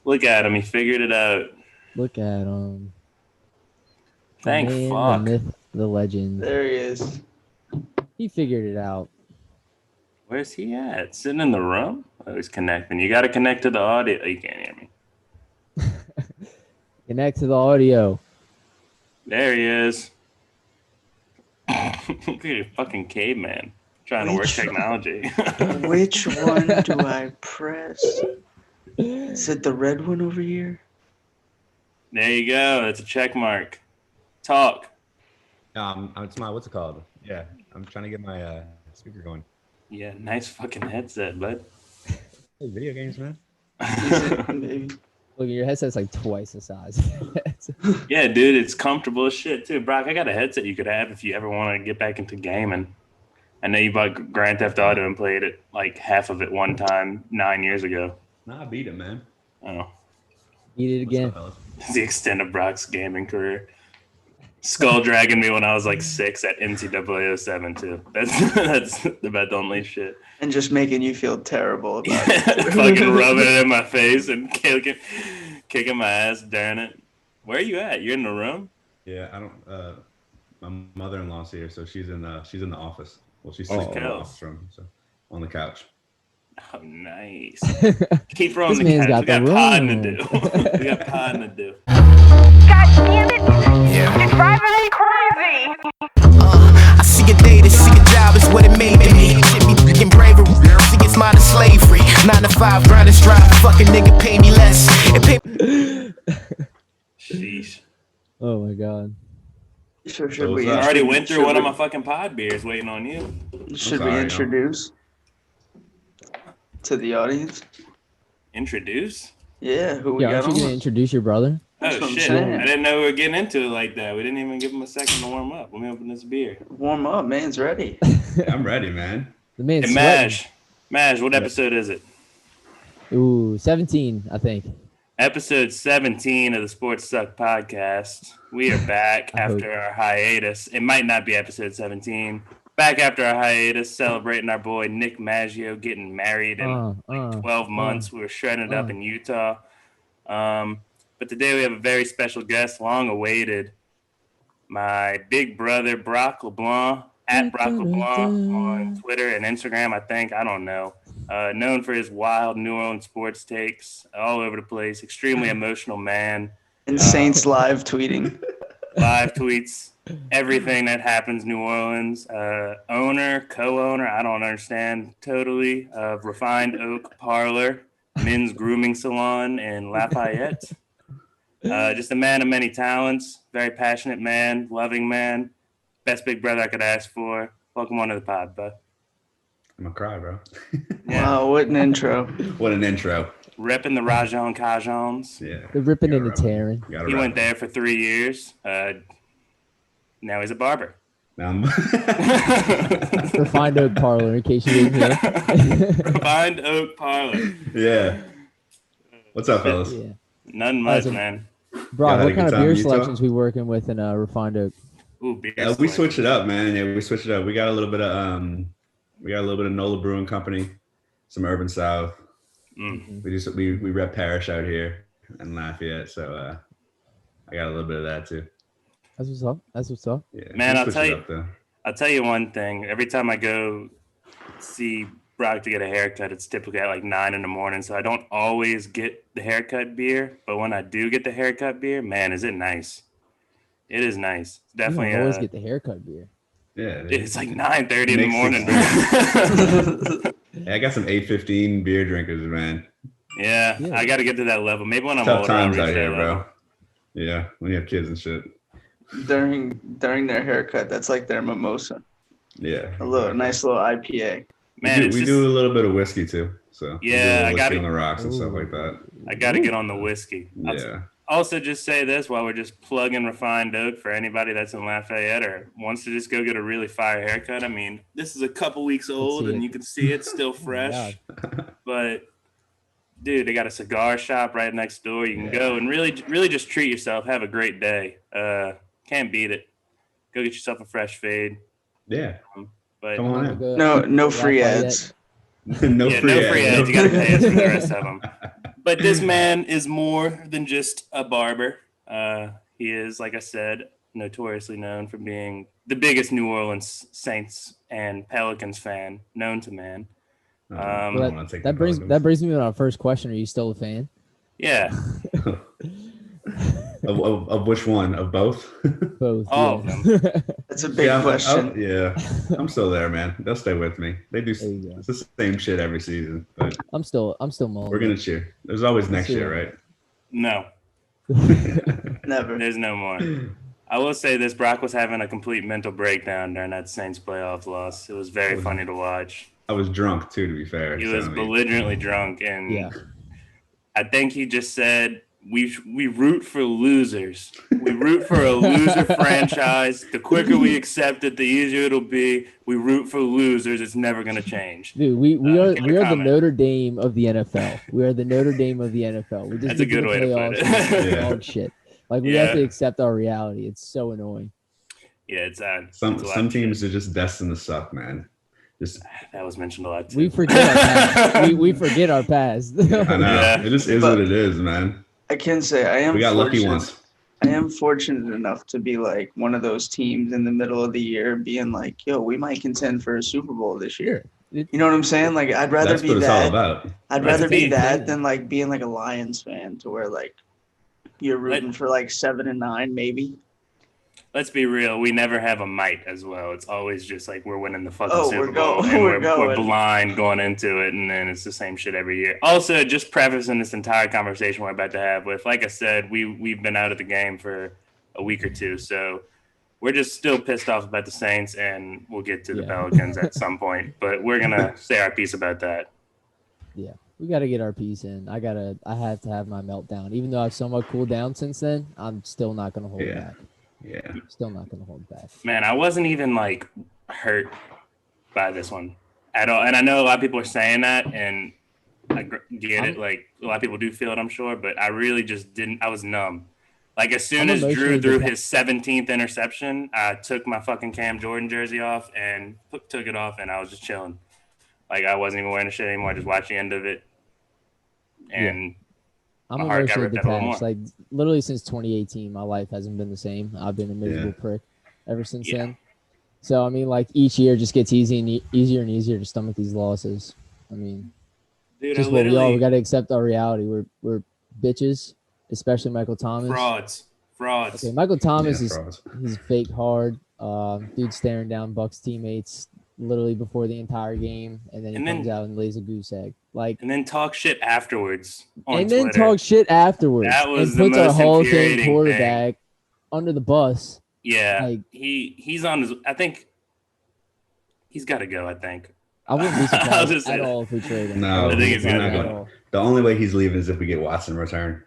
Look at him. He figured it out. Look at him. Thank Man, fuck. the myth, the legend. There he is. He figured it out. Where's he at? Sitting in the room? Oh, he's connecting. You got to connect to the audio. Oh, you can't hear me. Connect to the audio. There he is. Look at you, fucking caveman. Trying to work technology. Which one do I press? Is it the red one over here? There you go. That's a check mark. Talk. It's my, what's it called? Yeah, I'm trying to get my speaker going. Yeah, nice fucking headset, bud. Hey, video games, man. Maybe. Look, your headset's like twice the size. Yeah, dude, it's comfortable as shit, too. Brock, I got a headset you could have if you ever want to get back into gaming. I know you bought Grand Theft Auto and played it, like, half of it one time 9 years ago. Nah, I beat it, man. Oh. Eat it again. It's the extent of Brock's gaming career. Skull dragging me when I was like 6 at NCAA 07 too. That's about the only shit. And just making you feel terrible about it. Fucking rubbing it in my face and kicking my ass during it. Where are you at? You're in the room? Yeah, I don't. My mother-in-law's here, so she's in the office. Well, she's Oh, sitting in the cool. office room, so on the couch. Oh, nice. Keep her on This the man's couch. got We the got podding room. to do. We got podding to do. God damn it! Yeah. It's driving me crazy! I see a day to see a job is what it made to me. Shit be freaking bravery. See it's mine is slavery. 9 to 5, grind and strive. Fucking nigga pay me less. It pay Sheesh. Oh my god. So should we? I already went through should one of we- my fucking pod beers waiting on you. Should sorry, we no. introduce to the audience? Introduce? Yeah, who we Yeah, got aren't you gonna on? introduce your brother? Oh, That's what I'm shit. saying. I didn't know we were getting into it like that. We didn't even give him a second to warm up. Let me open this beer. Warm up, man's ready. I'm ready, man. The man's Hey, sweating. Maj, what episode is it? Ooh, 17, I think. Episode 17 of the Sports Suck podcast. We are back after our hiatus. It might not be episode 17. Back after our hiatus, celebrating our boy Nick Maggio getting married in 12 months. We were shredding it up in Utah. But today we have a very special guest, long awaited. My big brother, Brock Leblanc, at Brock LeBlanc on Twitter and Instagram, I think. I don't know. Known for his wild New Orleans sports takes all over the place. Extremely emotional man. And Saints live tweeting. Live tweets everything that happens New Orleans. Owner, co-owner, I don't understand totally, of Refined Oak Parlor, men's grooming salon in Lafayette. Just a man of many talents. Very passionate man, loving man. Best big brother I could ask for. Welcome on to the pod, bud. I'm gonna cry, bro. Yeah. Wow, what an intro. What an intro. Repping the Rajon Cajons. Yeah. The ripping and the Gotta rep 'em. tearing. Gotta He rep went 'em. there for 3 years. Now he's a barber. Now I'm Refined Oak Parlor, in case you didn't hear. Refined Oak Parlor. Yeah. What's up, fellas? Yeah. Nothing much, Awesome. man. Bro, Y'all had what a kind good of time beer in Utah? selections we working with in Refined Oak? Ooh, beer. Yeah, we selection. switched it up, man. Yeah, we switched it up. We got a little bit of Nola Brewing Company, some Urban South. Mm. We rep Parish out here in Lafayette, so I got a little bit of that too. That's what's up. That's what's up. Yeah, Man, we I'll switched tell it you- up, though. I'll tell you one thing. Every time I go see Brock to get a haircut, it's typically at like 9 in the morning. So I don't always get the haircut beer. But when I do get the haircut beer, man, is it nice. It is nice. It's You don't definitely. always get the haircut beer. Yeah, It's like 9:30 in the Makes morning. Yeah, I got some 8:15 beer drinkers, man. Yeah, Yeah. I got to get to that level. Maybe when I'm Tough older, I'll times reach out that here, level. bro. Yeah, when you have kids and shit. During their haircut, that's like their mimosa. Yeah. A nice little IPA. Man, we do a little bit of whiskey too. So we do a Yeah, little I whiskey gotta- on the rocks and stuff Ooh. like that. I got to get on the whiskey. I'll Yeah. also just say this while we're just plugging Refined Oak for anybody that's in Lafayette or wants to just go get a really fire haircut. I mean, this is a couple weeks old see and it. you can see it's still fresh. But dude, they got a cigar shop right next door. You can go and really just treat yourself. Have a great day. Can't beat it. Go get yourself a fresh fade. Yeah. But Come on in. No free Lafayette. ads. no yeah, free no free ads. You got to pay us for the rest of them. But this man is more than just a barber. He is, like I said, notoriously known for being the biggest New Orleans Saints and Pelicans fan known to man. Well, I don't want to take the that brings Pelicans. me to our first question. Are you still a fan? Yeah, Of which one? Of both? Both. all yeah. of them. That's a big Yeah, question. I'm still there, man. They'll stay with me. They do. There you go. It's the same shit every season, but I'm still mulling. we're gonna cheer. There's always next see year, what- right? No, Never. there's no more. I will say this: Brock was having a complete mental breakdown during that Saints playoff loss. It was very funny to watch. I was drunk too, to be fair. He so, was I mean, belligerently drunk, and Yeah. I think he just said, "We root for losers. We root for a loser franchise. The quicker we accept it, the easier it'll be. We root for losers. It's never gonna change." Dude, we are give a we are the comment. Notre Dame of the NFL. We are the Notre Dame of the NFL. We just That's a get to good the way to put playoffs it. and it's Yeah. dog shit. Like we have Yeah. to accept our reality. It's so annoying. Yeah, it's it's a some lot some of teams shit. are just destined to suck, man. Just That was mentioned a lot too. We forget our past. we forget our past. I know Yeah. it just is But- what it is, man. I can say I am We got lucky fortunate. once. I am fortunate enough to be like one of those teams in the middle of the year being like, yo, we might contend for a Super Bowl this year. You know what I'm saying? Like I'd rather That's be what it's all that. about. I'd That's rather be big. that than like being like a Lions fan to where like you're rooting for like 7-9 maybe. Let's be real. We never have a might as well. It's always just like we're winning the fucking Oh, Super we're Bowl going- and we're we're going. blind going into it, and then it's the same shit every year. Also, just prefacing this entire conversation we're about to have with, like I said, we've been out of the game for a week or two, so we're just still pissed off about the Saints, and we'll get to the Yeah. Pelicans at some point. But we're gonna say our piece about that. Yeah, we got to get our piece in. I have to have my meltdown. Even though I've somewhat cooled down since then, I'm still not going to hold Yeah. back. Yeah. Still not going to hold back. Man, I wasn't even like hurt by this one at all. And I know a lot of people are saying that, and I get it. Like a lot of people do feel it, I'm sure, but I really just didn't. I was numb. Like as soon I'm as Drew emotionally threw detached. his 17th interception, I took my fucking Cam Jordan jersey off and took it off, and I was just chilling. Like I wasn't even wearing the shit anymore. I just watched the end of it, and I'm My heart got emotionally ripped out a little detached. more. Like literally since 2018, my life hasn't been the same. I've been a miserable prick ever since Yeah. then. So I mean, like each year just gets easier and easier to stomach these losses. I mean, dude, just I what we literally got to accept our reality. We're bitches, especially Michael Thomas. frauds. Okay, Michael Thomas Yeah, is frauds. he's fake hard. Dude staring down Bucks teammates literally before the entire game, and then he And comes then- out and lays a goose egg. Like, And then talk shit afterwards on and Twitter. then talk shit afterwards. That was and the puts our most Hall of Fame infuriating thing. quarterback under the bus. Yeah, Like- he's on his. I think he's got to go. I think. I wouldn't be I'll surprised just say at that. all if we trade him. No, I wouldn't I think be he's gonna surprised go. at all. The only way he's leaving is if we get Watson in return,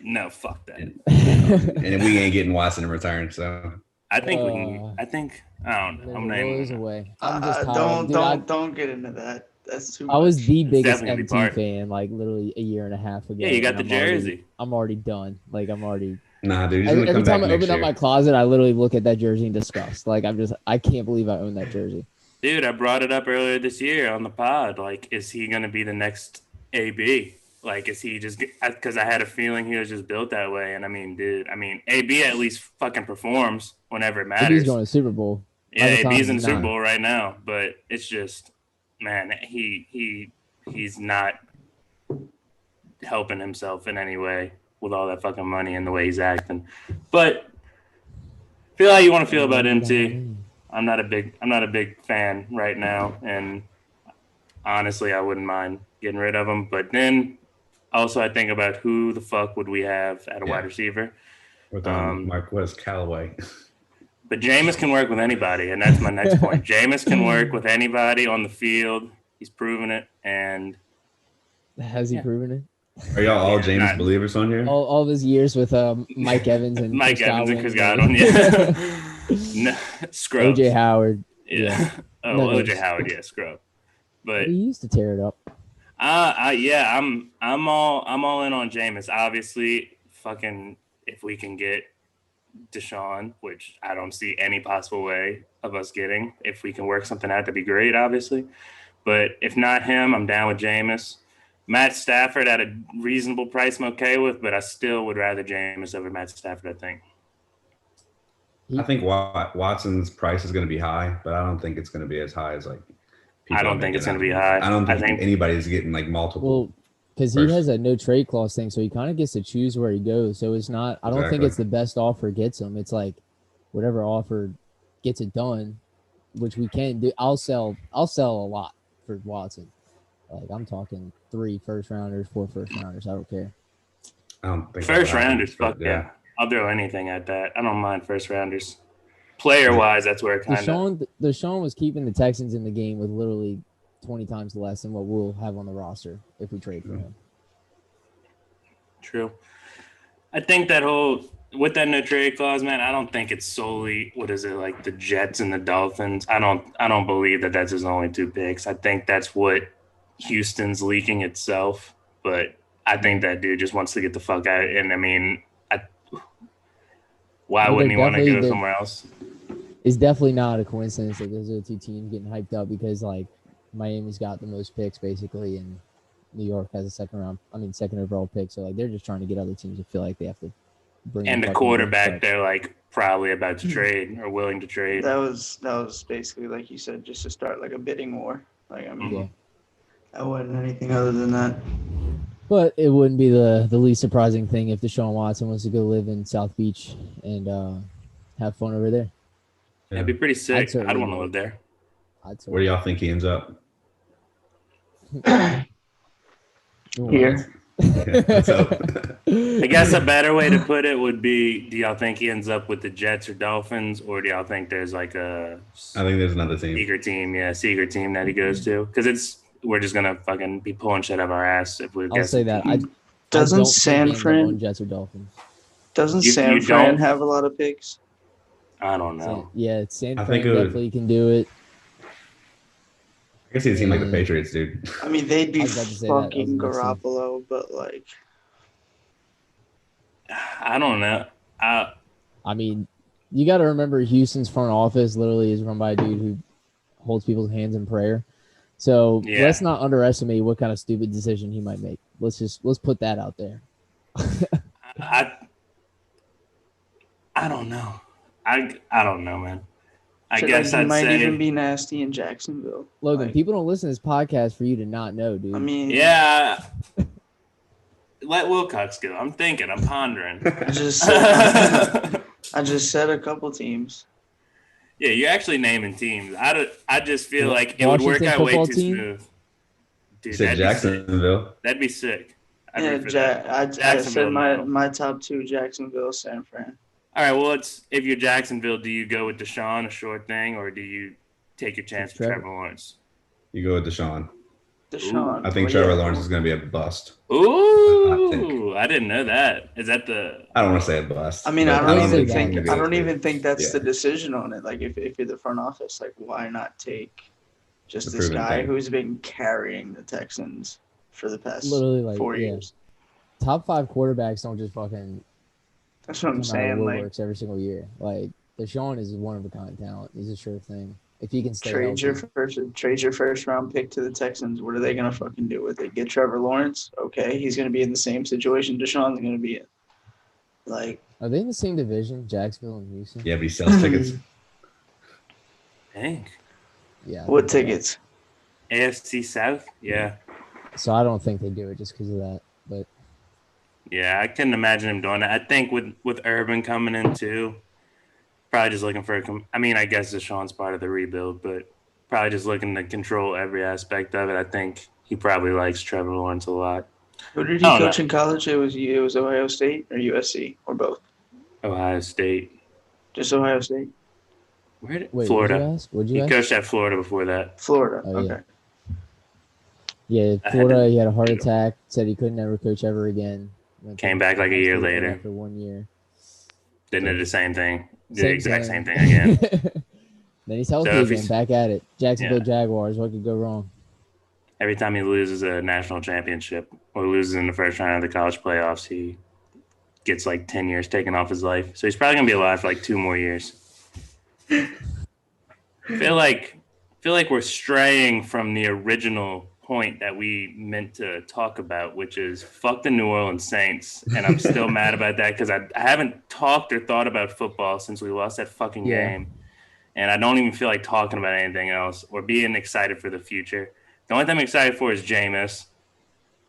No, fuck that. and we ain't getting Watson in return. So I think we can. I think I don't know. There's I'm a will, there's a naming. way. I'm just tired. Don't Dude, don't get into that. That's too much. I was the biggest definitely MT part. fan like literally a year and a half ago. Yeah, you got and the jersey. I'm already done. Like I'm already. nah, dude, he's Every, gonna every come time back I next open up year. my closet, I literally look at that jersey in disgust. Like I can't believe I own that jersey. Dude, I brought it up earlier this year on the pod. Like, is he going to be the next AB? Like, is he just because I had a feeling he was just built that way? And I mean, dude, AB at least fucking performs whenever it Maybe matters. he's going to Super Bowl. Yeah, By the time AB's in he's the Super not. Bowl right now, but it's just, man, he's not helping himself in any way with all that fucking money and the way he's acting. But feel how you want to feel about MT. I'm not a big fan right now, and honestly, I wouldn't mind getting rid of him. But then also, I think about who the fuck would we have at a Yeah. wide receiver. with Marquez Callaway. But Jameis can work with anybody, and that's my next point. Jameis can work with anybody on the field. He's proven it, and Has he Yeah. proven it? Are y'all all Yeah, James not- believers on here? All of his years with Mike Evans and Mike Chris Evans and Chris Godwin, Godwin. like- Yeah, no, Scrubs. OJ Howard. Yeah. yeah. Oh, No, OJ there's- Howard. Yeah, scrub. But He used to tear it up. yeah, I'm all in on Jameis. Obviously, fucking if we can get Deshaun, which I don't see any possible way of us getting. If we can work something out, that'd be great, obviously. But if not him, I'm down with Jameis. Matt Stafford at a reasonable price I'm okay with, but I still would rather Jameis over Matt Stafford, I think. I think Watson's price is going to be high, but I don't think it's going to be as high as like. I don't think it's going to be high. I don't think anybody's getting like multiple. Well, because he has a no trade clause thing, so he kind of gets to choose where he goes. So it's not. I don't think it's the best offer gets him. It's like whatever offer gets it done, which we can do. I'll sell a lot for Watson. Like I'm talking 3 first-rounders, 4 first-rounders. I don't care. I don't think first-rounders. Fuck yeah. I'll throw anything at that. I don't mind first-rounders. Player-wise, that's where it kind of... Deshaun was keeping the Texans in the game with literally 20 times less than what we'll have on the roster if we trade for him. True. I think that with that no trade clause, man, I don't think it's solely, like the Jets and the Dolphins. I don't believe that that's his only 2 picks. I think that's what Houston's leaking itself. But I think that dude just wants to get the fuck out. And I mean, why wouldn't he want to go somewhere else? It's definitely not a coincidence that those are the 2 teams getting hyped up because like Miami's got the most picks basically, and New York has a second overall pick. So like they're just trying to get other teams to feel like they have to bring. And the quarterback, they're like probably about to trade or willing to trade. That was basically like you said, just to start like a bidding war. Like I mean, that wasn't anything other than that. But it wouldn't be the least surprising thing if Deshaun Watson wants to go live in South Beach and have fun over there. Yeah. That'd be pretty sick. I'd want to live there. Where do y'all think he ends up? Here. I guess a better way to put it would be, do y'all think he ends up with the Jets or Dolphins, or do y'all think there's like I think there's another team. Secret team that he goes to? Because we're just gonna fucking be pulling shit out of our ass if we. I'll say that. Doesn't San Fran Jets or Dolphins? Doesn't San Fran have a lot of picks? I don't know. San Fran definitely can do it. I guess he'd seem like the Patriots, dude. I mean, they'd be fucking Garoppolo, but like, I don't know. I mean, you got to remember Houston's front office literally is run by a dude who holds people's hands in prayer. So let's not underestimate what kind of stupid decision he might make. Let's put that out there. I don't know. I don't know, man. I guess I'd might even be nasty in Jacksonville. Logan, people don't listen to this podcast for you to not know, dude. I mean, yeah. Let Wilcox go. I'm thinking. I'm pondering. I just said a couple teams. Yeah, you're actually naming teams. I just feel like it would work out way too smooth. Dude, Jacksonville. That'd be sick. I said my top 2: Jacksonville, San Fran. All right, well, if you're Jacksonville, do you go with Deshaun, a short thing, or do you take your chance with Trevor Lawrence? You go with Deshaun. I think Trevor Lawrence is going to be a bust. Ooh, I didn't know that. Is that the? I don't want to say a bust. I mean, I don't even think that's the decision on it. Like, if you're the front office, like, why not take just this guy who's been carrying the Texans for the past 4 years? Top 5 quarterbacks don't just fucking. That's what I'm saying. Like, works every single year. Like Deshaun is one of a kind talent. He's a sure thing. If he can stay trade your first round pick to the Texans, what are they gonna fucking do with it? Get Trevor Lawrence? Okay, he's gonna be in the same situation Deshaun's gonna be in. Like, are they in the same division, Jacksonville and Houston? Yeah, but he sells tickets. Dang. Yeah. What tickets? AFC South. Yeah. So I don't think they do it just because of that, but. Yeah, I couldn't imagine him doing that. I think with Urban coming in too, probably just looking for I guess Deshaun's part of the rebuild, but probably just looking to control every aspect of it. I think he probably likes Trevor Lawrence a lot. Who did he coach in college? It was Ohio State or USC or both? Ohio State. Just Ohio State? Florida. He coached at Florida before that. Florida, okay. Yeah, Florida, he had a heart attack, said he couldn't ever coach ever again. Came back like a year later. For 1 year. Didn't do the same thing. Did the exact same thing again. Then he's healthy again, back at it. Jacksonville Jaguars, what could go wrong? Every time he loses a national championship or loses in the first round of the college playoffs, he gets like 10 years taken off his life. So he's probably going to be alive for like 2 more years. I feel like we're straying from the original point that we meant to talk about, which is fuck the New Orleans Saints. And I'm still mad about that because I haven't talked or thought about football since we lost that fucking game. And I don't even feel like talking about anything else or being excited for the future. The only thing I'm excited for is Jameis.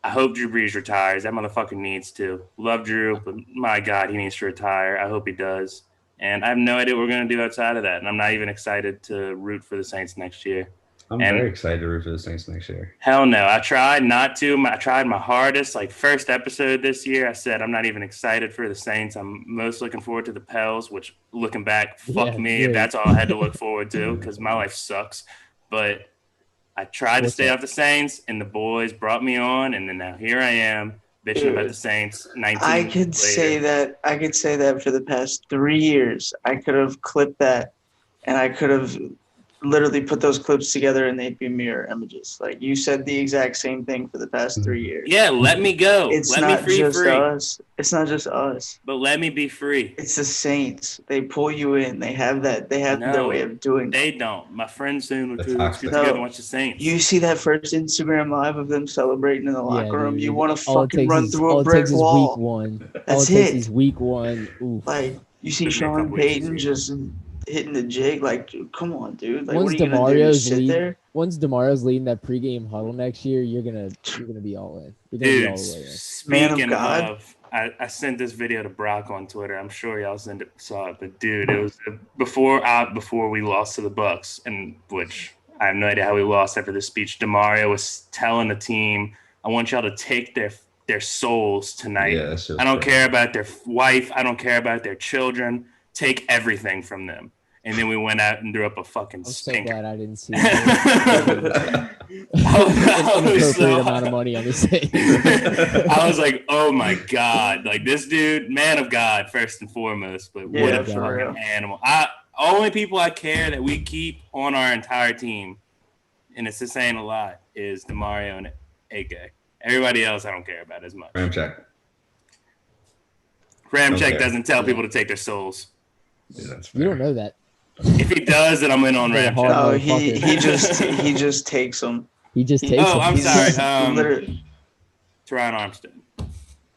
I hope Drew Brees retires. That motherfucker needs to. Love Drew, but my God, he needs to retire. I hope he does. And I have no idea what we're going to do outside of that. And I'm not even excited to root for the Saints next year. I'm very excited to root for the Saints next year. Hell no. I tried not to. I tried my hardest. Like, first episode this year, I said I'm not even excited for the Saints. I'm most looking forward to the Pels, which, looking back, fuck me if that's all I had to look forward to because my life sucks. But I tried to stay off the Saints, and the boys brought me on, and then now here I am bitching about the Saints. 19 I could say that. I could say that for the past 3 years. I could have clipped that, and I could have literally put those clips together, and they'd be mirror images. Like, you said the exact same thing for the past 3 years. Yeah, let me go. Let me free. Us. It's not just us. But let me be free. It's the Saints. They pull you in. They have that. They have their way of doing They that. don't. My friends soon will get together and watch the Saints. You see that first Instagram live of them celebrating in the locker room. You want to fucking run through all a brick wall. Week one. That's all it takes is week one. Oof. Like, you see Sean Payton just hitting the jig. Like, dude, come on, dude. Like, once what are you gonna do? Sit there? Once DeMario's leading that pregame huddle next year, you're gonna be all in. You're gonna Dude, be all the way in. Speaking of, I sent this video to Brock on Twitter. I'm sure y'all saw it, but dude, it was before we lost to the Bucks, and which I have no idea how we lost after the speech. DeMario was telling the team, "I want y'all to take their souls tonight. Yeah, I don't care about their wife. I don't care about their children. Take everything from them." And then we went out and threw up a fucking stinker. I'm so glad I didn't see that. An inappropriate amount of money on the stage. I was like, oh my God. Like, this dude, man of God, first and foremost. But what a fucking animal. Only people I care that we keep on our entire team, and it's just saying a lot, is DeMario and AK. Everybody else I don't care about as much. Ramchek doesn't tell people to take their souls. Yeah, you don't know that. If he does, then I'm in on Ramchek. No, he just takes them. He just takes them. Oh, I'm sorry. Teron Armstead.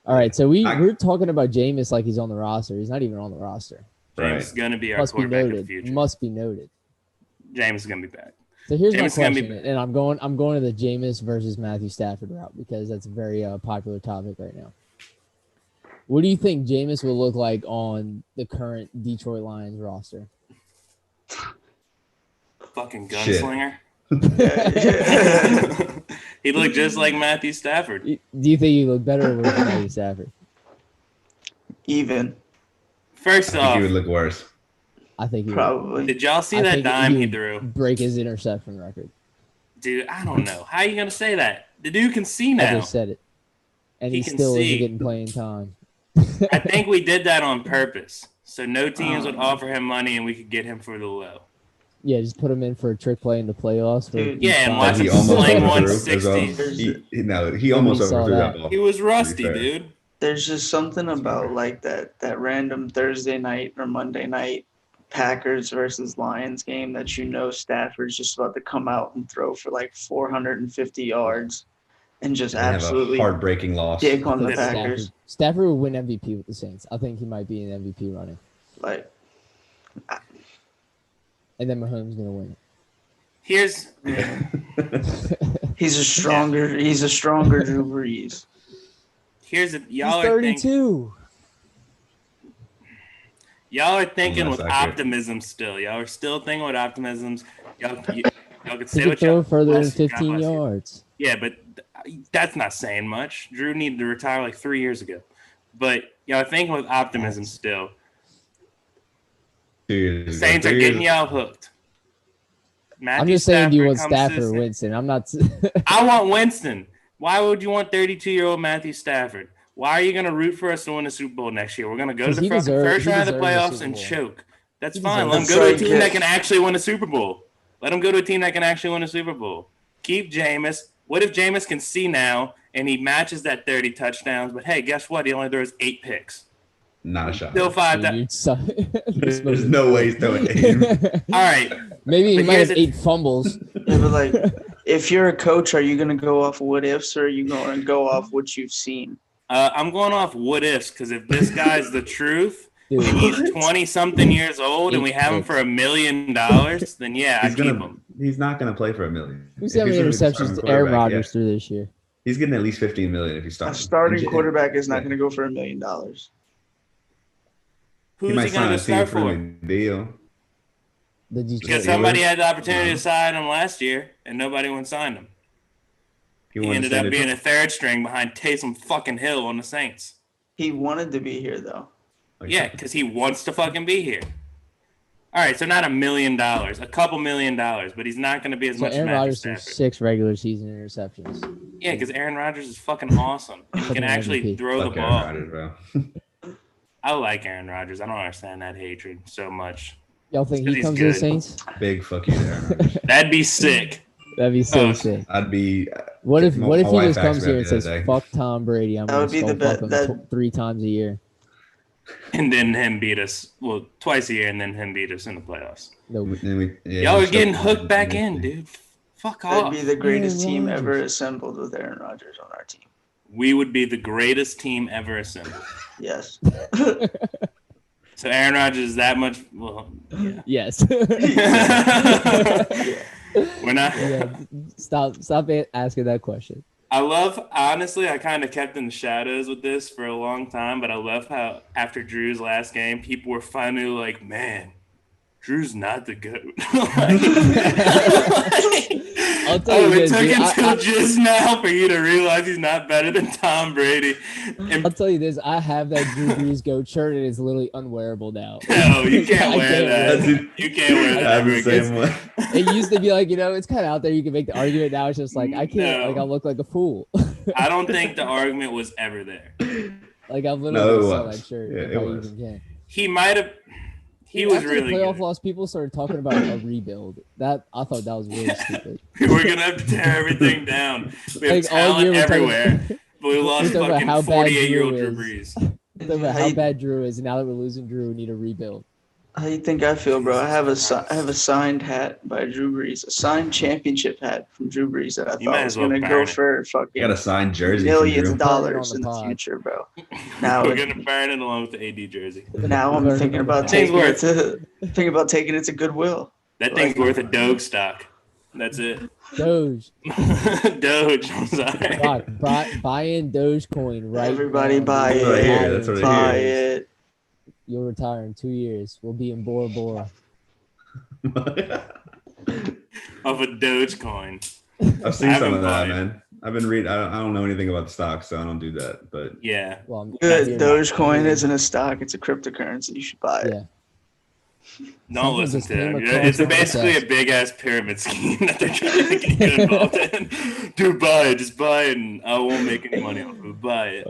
All right, so we're talking about Jameis like he's on the roster. He's not even on the roster. Jameis is going to be our quarterback in the future. Must be noted. Jameis is going to be back. So here's my question, and I'm going to the Jameis versus Matthew Stafford route because that's a very popular topic right now. What do you think Jameis will look like on the current Detroit Lions roster? Fucking gunslinger. He looked just like Matthew Stafford. Do you think he looked better or worse than Matthew Stafford? Even. First off, he would look worse. I think he probably would. Did y'all see that dime he threw? Break his interception record. Dude, I don't know. How are you gonna say that? The dude can see now. I just said it, and he still isn't getting playing time. I think we did that on purpose, so no teams would offer him money, and we could get him for the low. Yeah, just put him in for a trick play in the playoffs. And watch him sling 160. He almost overthrew that ball. He was rusty, dude. There's just something about like that random Thursday night or Monday night Packers versus Lions game that Stafford's just about to come out and throw for like 450 yards and just absolutely have a heartbreaking loss. Dick on the Packers. Stafford will win MVP with the Saints. I think he might be an MVP running. And then Mahomes gonna win it. He's a stronger Drew Brees. He's 32. Y'all are thinking with optimism still. Y'all are still thinking with optimisms. Y'all could say what y'all further than 15 yards. Yeah, but that's not saying much. Drew needed to retire like 3 years ago. But y'all are thinking with optimism still. Dude, Saints are getting y'all hooked. I'm just saying, do you want Stafford or Winston? I'm not. I want Winston. Why would you want 32-year-old Matthew Stafford? Why are you going to root for us to win the Super Bowl next year? We're going to go to the first round of the playoffs and choke. That's fine. Let him go to a team that can actually win a Super Bowl. Let him go to a team that can actually win a Super Bowl. Keep Jameis. What if Jameis can see now and he matches that 30 touchdowns? But hey, guess what? He only throws 8 picks. Not a shot. Still 5. There's no way he's throwing 8. All right. Maybe he might have 8 fumbles. Yeah, but like If you're a coach, are you going to go off what ifs or are you going to go off what you've seen? I'm going off what ifs because if this guy's the truth, and he's 20-something years old and we have him for $1 million, then yeah, I keep him. He's not going to play for $1 million. Who's having interceptions Aaron Rodgers through this year? He's getting at least $15 million if he starts. A starting quarterback is not going to go for $1 million. Who's he going to start for? Deal. Because somebody had the opportunity to sign him last year, and nobody went sign him. He ended up being a third string behind Taysom fucking Hill on the Saints. He wanted to be here, though. Yeah, because he wants to fucking be here. All right, so not $1 million, a couple $1 million, but he's not going to be as much as Aaron Rodgers threw 6 regular season interceptions. Yeah, because Aaron Rodgers is fucking awesome. He can actually throw the ball. Rodgers, bro. I like Aaron Rodgers. I don't understand that hatred so much. Y'all think he comes to the Saints? Big fuck you, Aaron Rodgers. That'd be sick. That'd be so sick. I'd be. What if he just comes here and says, "Fuck Tom Brady"? I'm going to fuck him 3 times a year. And then him beat us, twice a year, and then him beat us in the playoffs. Nope. Y'all are getting hooked back in, dude. Fuck off. That'd be the greatest team ever assembled with Aaron Rodgers on our team. We would be the greatest team ever assembled. Yes. So Aaron Rodgers is that much? Well, yeah. Yes. We're not. Yeah. Stop asking that question. Honestly, I kind of kept in the shadows with this for a long time, but I love how after Drew's last game, people were finally like, man, Drew's not the GOAT. I'll tell you this, it took until just now for you to realize he's not better than Tom Brady. And I'll tell you this, I have that Drew Brees GOAT shirt and it's literally unwearable now. No, you can't wear that. You can't wear that. The same way. It used to be like, it's kind of out there. You can make the argument. Now it's just like, I can't, like, I'll look like a fool. I don't think the argument was ever there. Like, I've literally saw that shirt. Yeah, it was. He might have. He was really the playoff good. loss, people started talking about a rebuild. That I thought that was really stupid. We're gonna have to tear everything down. We have talent everywhere. But we lost fucking 48-year-old Drew Brees. About how bad Drew is, and now that we're losing Drew, we need a rebuild. How do you think I feel, bro? I have a signed hat by Drew Brees, a signed championship hat from Drew Brees that I thought was going to go for fucking got a signed jersey millions of dollars in the future, bro. Now we're going to burn it along with the AD jersey. Now I'm thinking about taking it to Goodwill. That thing's worth a Doge stock. That's it. Doge. Doge. I'm sorry. Buy in Dogecoin right Everybody now. buy it. Right here. That's what buy it. You'll retire in 2 years. We'll be in Bora Bora. Of a Dogecoin. I've seen some of that, man. I've been reading. I don't know anything about the stock, so I don't do that. But yeah. Well, good. Dogecoin isn't a stock; it's a cryptocurrency. You should buy it. Yeah. Don't listen to him. It's basically a big ass pyramid scheme that they're trying to get you involved in. Dude, buy it. Just buy it, and I won't make any money off it. Buy it.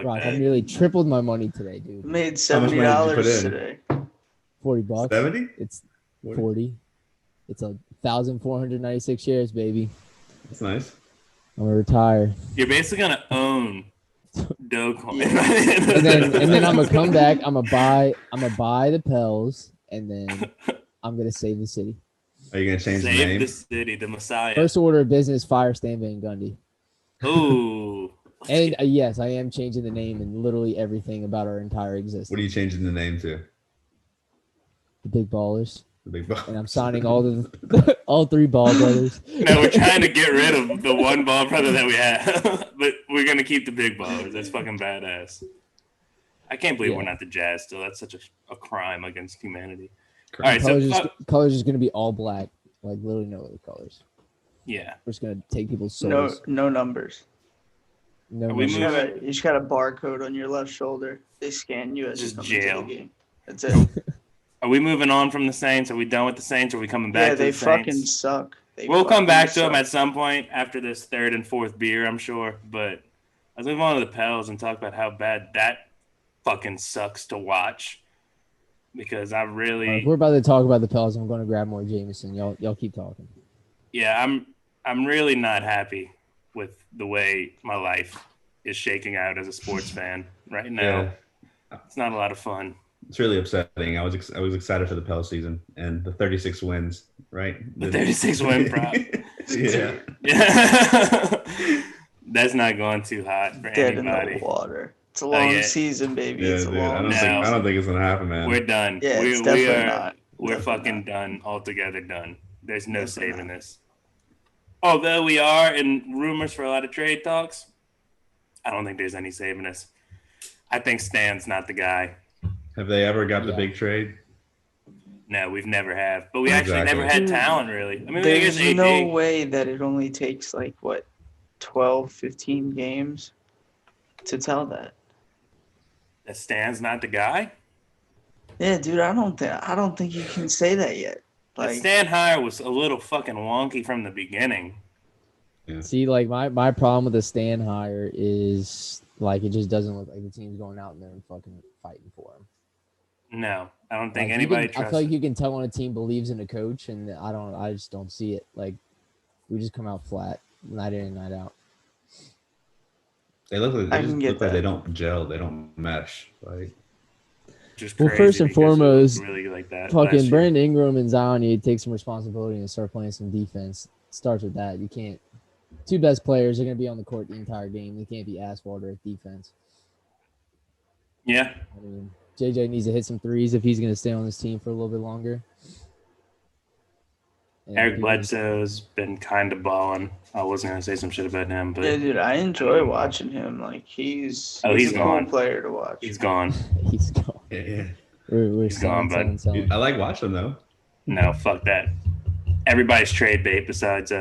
Rock, I nearly tripled my money today, dude. Made $70 today. $40. 70? It's 40. It's 1,496 shares, baby. That's nice. I'm gonna retire. You're basically gonna own Dogecoin. and then I'm gonna come back. I'm gonna buy the Pels, and then I'm gonna save the city. Are you gonna change the name? Save the city, the Messiah. First order of business: fire Stan Van Gundy. Ooh. And yes, I am changing the name and literally everything about our entire existence. What are you changing the name to? The Big Ballers. The Big Ballers. And I'm signing all 3 Ball brothers. No, we're trying to get rid of the one Ball brother that we have, but we're gonna keep the Big Ballers. That's fucking badass. I can't believe we're not the Jazz still. That's such a crime against humanity. Correct. All right, colors is gonna be all black, like literally no other colors. Yeah, we're just gonna take people's souls. No numbers. No, you just got a barcode on your left shoulder. They scan you as just you jail. The game. That's it. Are we moving on from the Saints? Are we done with the Saints? Or are we coming back to the Saints? Yeah, they fucking suck. We'll come back to them at some point after this third and fourth beer, I'm sure. But let's move on to the Pels and talk about how bad that fucking sucks to watch. Because I really... we're about to talk about the Pels. I'm going to grab more Jameson. Y'all keep talking. Yeah, I'm really not happy with the way my life is shaking out as a sports fan right now. Yeah. It's not a lot of fun. It's really upsetting. I was excited for the Pels season and the 36 wins, right? The 36 win prop. Yeah. That's not going too hot for Dead anybody. in the water. It's a long season, baby. Yeah, it's a dude, long season. I don't think it's gonna happen, man. We're done. Yeah, it's definitely not. We're fucking done altogether. Done. There's no saving this. Although we are in rumors for a lot of trade talks, I don't think there's any saving this. I think Stan's not the guy. Have they ever got the big trade? No, we've never have. But we actually never had talent, really. I mean, there's no way that it only takes, 12, 15 games to tell that. That Stan's not the guy? Yeah, dude, I don't think you can say that yet. The Stan hire was a little fucking wonky from the beginning. Yeah. See, my problem with the Stan hire is it just doesn't look like the team's going out there and fucking fighting for him. No, I don't think anybody trusts. I feel like you can tell when a team believes in a coach, and I just don't see it. We just come out flat night in and night out. They look like they don't gel, they don't mesh. First and foremost, really like that fucking Brandon Ingram and Zion need to take some responsibility and start playing some defense. It starts with that. You can't. Two best players are going to be on the court the entire game. They can't be asphalt or defense. Yeah. I mean, JJ needs to hit some threes if he's going to stay on this team for a little bit longer. And Eric Bledsoe's been kind of balling. I wasn't going to say some shit about him, but yeah, dude, I enjoy watching him. He's a cool player to watch. He's gone. He's gone. Yeah. He's gone, bud. I like watching him though. No, fuck that. Everybody's trade bait besides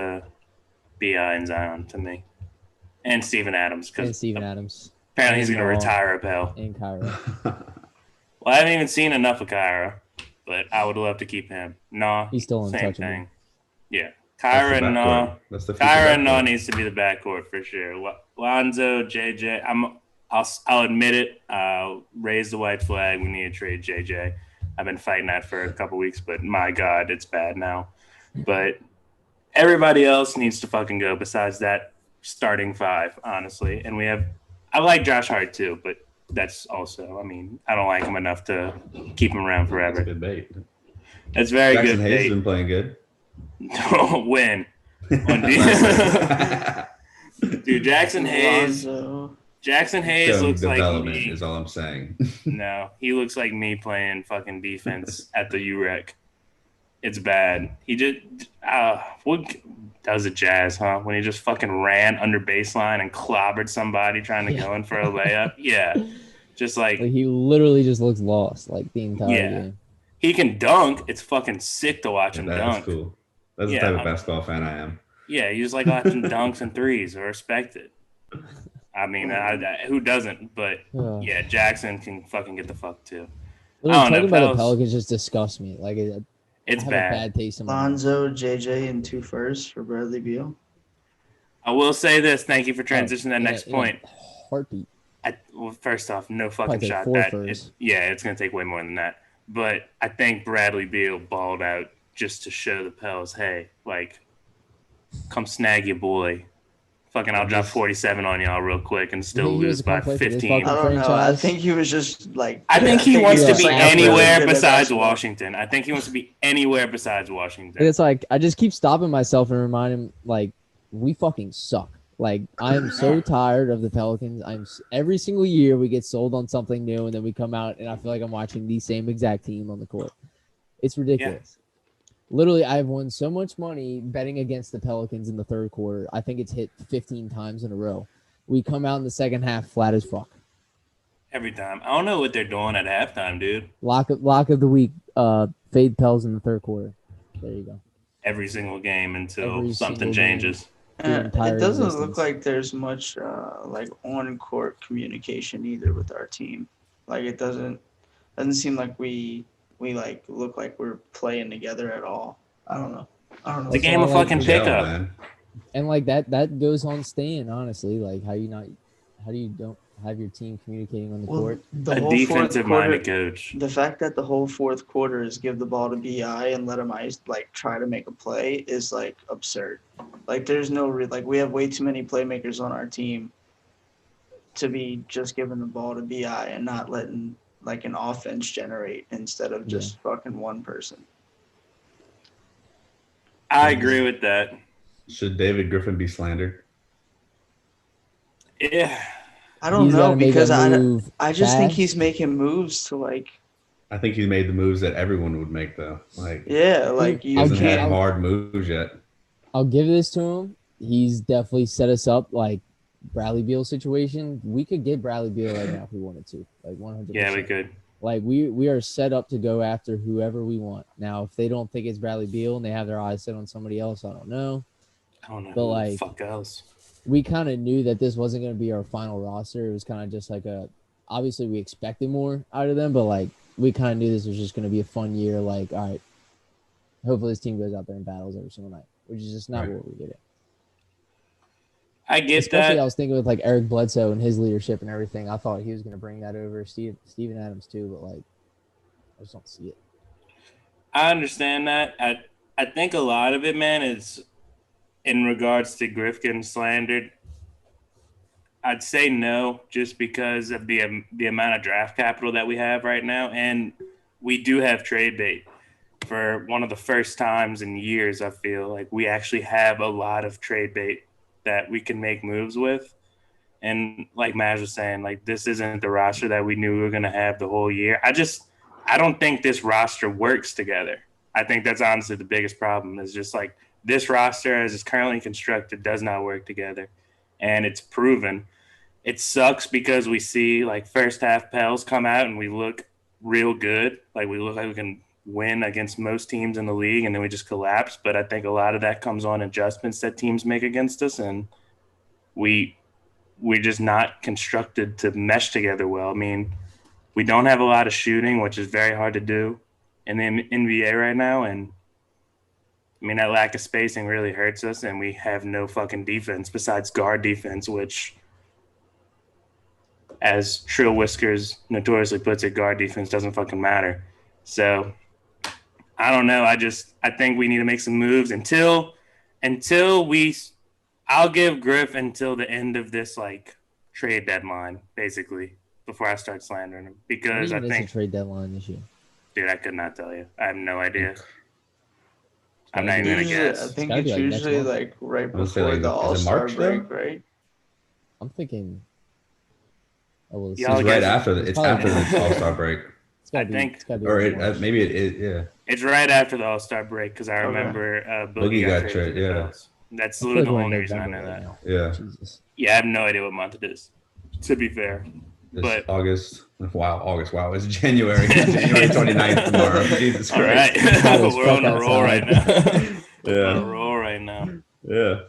B.I. and Zion to me, and Steven Adams. Apparently, he's going to retire Appel. And Kyra. Well, I haven't even seen enough of Kyra, but I would love to keep him. Nah, he's still same untouchable. thing. Yeah, Kyra and Nah. Kyra and Nah needs to be the backcourt for sure. Lonzo, JJ. I'll admit it. I'll raise the white flag. We need to trade JJ. I've been fighting that for a couple weeks, but my God, it's bad now. But everybody else needs to fucking go besides that starting five, honestly. And I like Josh Hart too, but that's also, I don't like him enough to keep him around forever. That's good bait. That's very Jackson good Hayes bait. has been playing good. When? Dude, Jackson Hayes looks like me. Is all I'm saying. No, he looks like me playing fucking defense at the UREC. It's bad. He just what does a Jazz, huh? When he just fucking ran under baseline and clobbered somebody trying to go in for a layup. Yeah, just he literally just looks lost the entire game. He can dunk. It's fucking sick to watch him dunk. That's cool. That's the type of basketball fan I am. Yeah, you just like watching dunks and threes. I respect it. Who doesn't? But yeah, Jackson can fucking get the fuck too. Talking about the Pelicans just disgusts me. It's bad. A bad taste in my Lonzo, JJ, and 2 firsts for Bradley Beal. I will say this. Thank you for transitioning to that next point. Heartbeat. First off, no fucking shot. It's going to take way more than that. But I think Bradley Beal balled out just to show the Pels, hey, come snag your boy. Fucking, I'll drop 47 on y'all real quick and still lose by 15. I don't know. I think he was just I think he wants to be anywhere besides Washington. I think he wants to be anywhere besides Washington. It's I just keep stopping myself and remind him, we fucking suck. I am so tired of the Pelicans. Every single year we get sold on something new and then we come out and I feel like I'm watching the same exact team on the court. It's ridiculous. Yeah. Literally, I've won so much money betting against the Pelicans in the third quarter. I think it's hit 15 times in a row. We come out in the second half flat as fuck. Every time. I don't know what they're doing at halftime, dude. Lock of the week, fade Pels in the third quarter. There you go. Every single game until something changes. It doesn't look like there's much on-court communication either with our team. It doesn't seem like we look like we're playing together at all. I don't know. It's a game of fucking pickup. And that goes on Stan, honestly. How do you don't have your team communicating on the court? A defensive-minded coach. The fact that the whole fourth quarter is give the ball to B.I. and let him try to make a play is absurd. There's no we have way too many playmakers on our team to be just giving the ball to B.I. and not letting like an offense generate instead of just fucking one person. I agree with that. Should David Griffin be slandered? Yeah. I don't know because I just think he's making moves to like. I think he made the moves that everyone would make though. Like he hasn't had hard moves yet. I'll give this to him. He's definitely set us up like Bradley Beal situation. We could get Bradley Beal right now if we wanted to, like 100%. Yeah, we could. Like we are set up to go after whoever we want. Now, if they don't think it's Bradley Beal and they have their eyes set on somebody else, I don't know. But who like, the fuck else? We kind of knew that this wasn't going to be our final roster. It was kind of just like obviously we expected more out of them, but like we kind of knew this was just going to be a fun year. Like, all right, hopefully this team goes out there and battles every single night, which is just not what we did. I get Especially that. I was thinking with like Eric Bledsoe and his leadership and everything. I thought he was going to bring that over. Steven Adams too, but like I just don't see it. I understand that. I think a lot of it, man, is in regards to Griff getting slandered. I'd say no, just because of the amount of draft capital that we have right now, and we do have trade bait. For one of the first times in years, I feel like we actually have a lot of trade bait that we can make moves with. And like Maj was saying, like this isn't the roster that we knew we were going to have the whole year. I don't think this roster works together. I think that's honestly the biggest problem is just like this roster as it's currently constructed does not work together. And it's proven. It sucks because we see like first half Pels come out and we look real good. Like we look like we can win against most teams in the league and then we just collapse. But I think a lot of that comes on adjustments that teams make against us. And we're just not constructed to mesh together well. I mean, we don't have a lot of shooting, which is very hard to do in the NBA right now. And I mean, that lack of spacing really hurts us. And we have no fucking defense besides guard defense, which, as Trill Whiskers notoriously puts it, guard defense doesn't fucking matter. So I don't know. I think we need to make some moves until I'll give Griff until the end of this like trade deadline, basically, before I start slandering him. Because I think a trade deadline this year. Dude, I could not tell you. I have no idea. I'm not even gonna guess. I think it's usually like right before the All-Star break, right? I'm thinking. It's right after the All-Star break. Maybe it is. Yeah. It's right after the All-Star break because I remember Boogie got traded. Yeah. That's literally the only reason I know that. Yeah. Jesus. Yeah, I have no idea what month it is. To be fair, but August. Wow, it's January. January 29th tomorrow. Jesus Christ. All right. We're on a roll right now. We're on a roll right now. Yeah.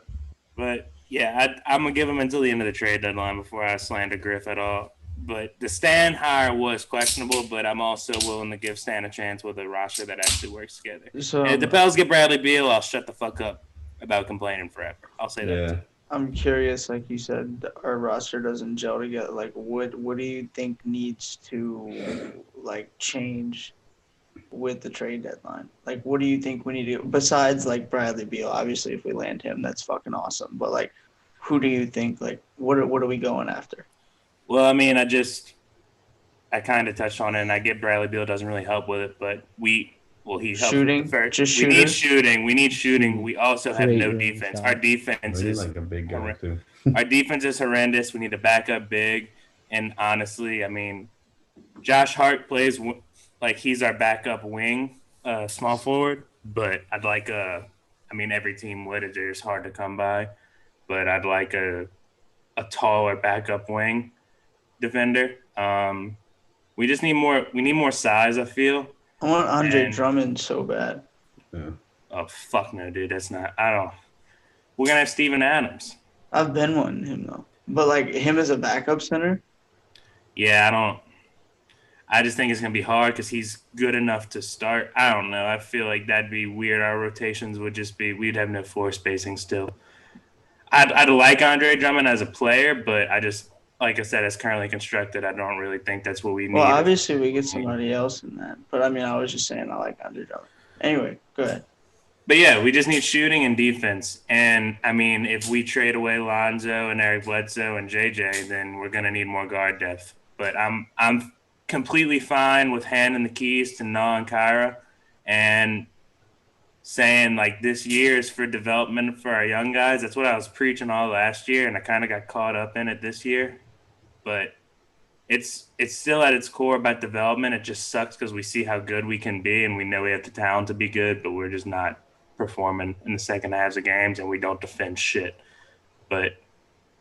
But yeah, I'm gonna give him until the end of the trade deadline before I slander Griff at all. But the Stan hire was questionable, but I'm also willing to give Stan a chance with a roster that actually works together. So, if the Pels get Bradley Beal, I'll shut the fuck up about complaining forever. I'll say that. Yeah. I'm curious, like you said, our roster doesn't gel together. Like, what do you think needs to like change with the trade deadline? Like, what do you think we need to do besides like Bradley Beal? Obviously, if we land him, that's fucking awesome. But like, who do you think? Like, what are we going after? Well, I mean, I kind of touched on it, and I get Bradley Beal doesn't really help with it, but he helps shooting. We need shooting. We need shooting. We also have no defense. Our defense is like a big guy too. Our defense is horrendous. We need to back up big, and honestly, I mean, Josh Hart plays like he's our backup wing, small forward. But I'd like every team would. It's just hard to come by, but I'd like a taller backup wing defender. We just need more. We need more size, I feel. I want Andre Drummond so bad. Yeah. Oh fuck no, dude. That's not. I don't. We're gonna have Steven Adams. I've been wanting him though, but like him as a backup center. Yeah, I don't. I just think it's gonna be hard because he's good enough to start. I don't know. I feel like that'd be weird. Our rotations would just be. We'd have no floor spacing still. I'd like Andre Drummond as a player, but I just. Like I said, it's currently constructed. I don't really think that's what we need. Well, obviously, we get somebody else in that. But, I mean, I was just saying I like Andre Drummond. Anyway, go ahead. But, yeah, we just need shooting and defense. And, I mean, if we trade away Lonzo and Eric Bledsoe and JJ, then we're going to need more guard depth. But I'm completely fine with handing the keys to Noah and Kyra and saying like this year is for development for our young guys. That's what I was preaching all last year, and I kind of got caught up in it this year. But it's still at its core about development. It just sucks because we see how good we can be, and we know we have the talent to be good, but we're just not performing in the second halves of games, and we don't defend shit. But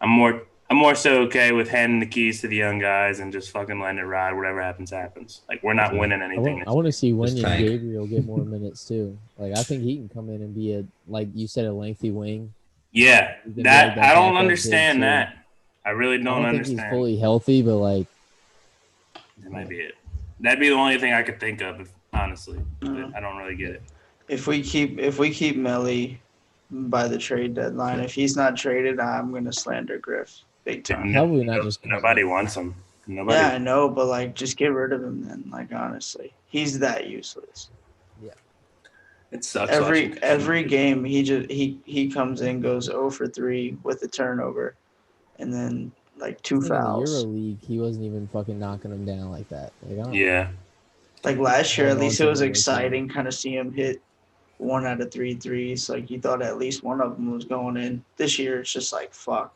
I'm more so okay with handing the keys to the young guys and just fucking letting it ride. Whatever happens, happens. Like, we're not winning anything. I want to see Wenyan Gabriel get more minutes too. Like, I think he can come in and be like you said, a lengthy wing. Yeah, that I don't understand that. I really don't understand. I think he's fully healthy, but like that might be it. That'd be the only thing I could think of, honestly. I don't really get it. If we keep Melly by the trade deadline, if he's not traded, I'm gonna slander Griff big time. Probably not. Nobody wants him. Nobody. Yeah, I know, but like, just get rid of him then. Like, honestly, he's that useless. Yeah, it sucks. Every game he comes in, goes 0 for 3 with a turnover, and then like 2 fouls. In the EuroLeague, he wasn't even fucking knocking him down like that. Like, yeah. Like last year, at least it was exciting, kind of see him hit 1 out of 3 threes. Like, you thought at least one of them was going in. This year, it's just like, fuck.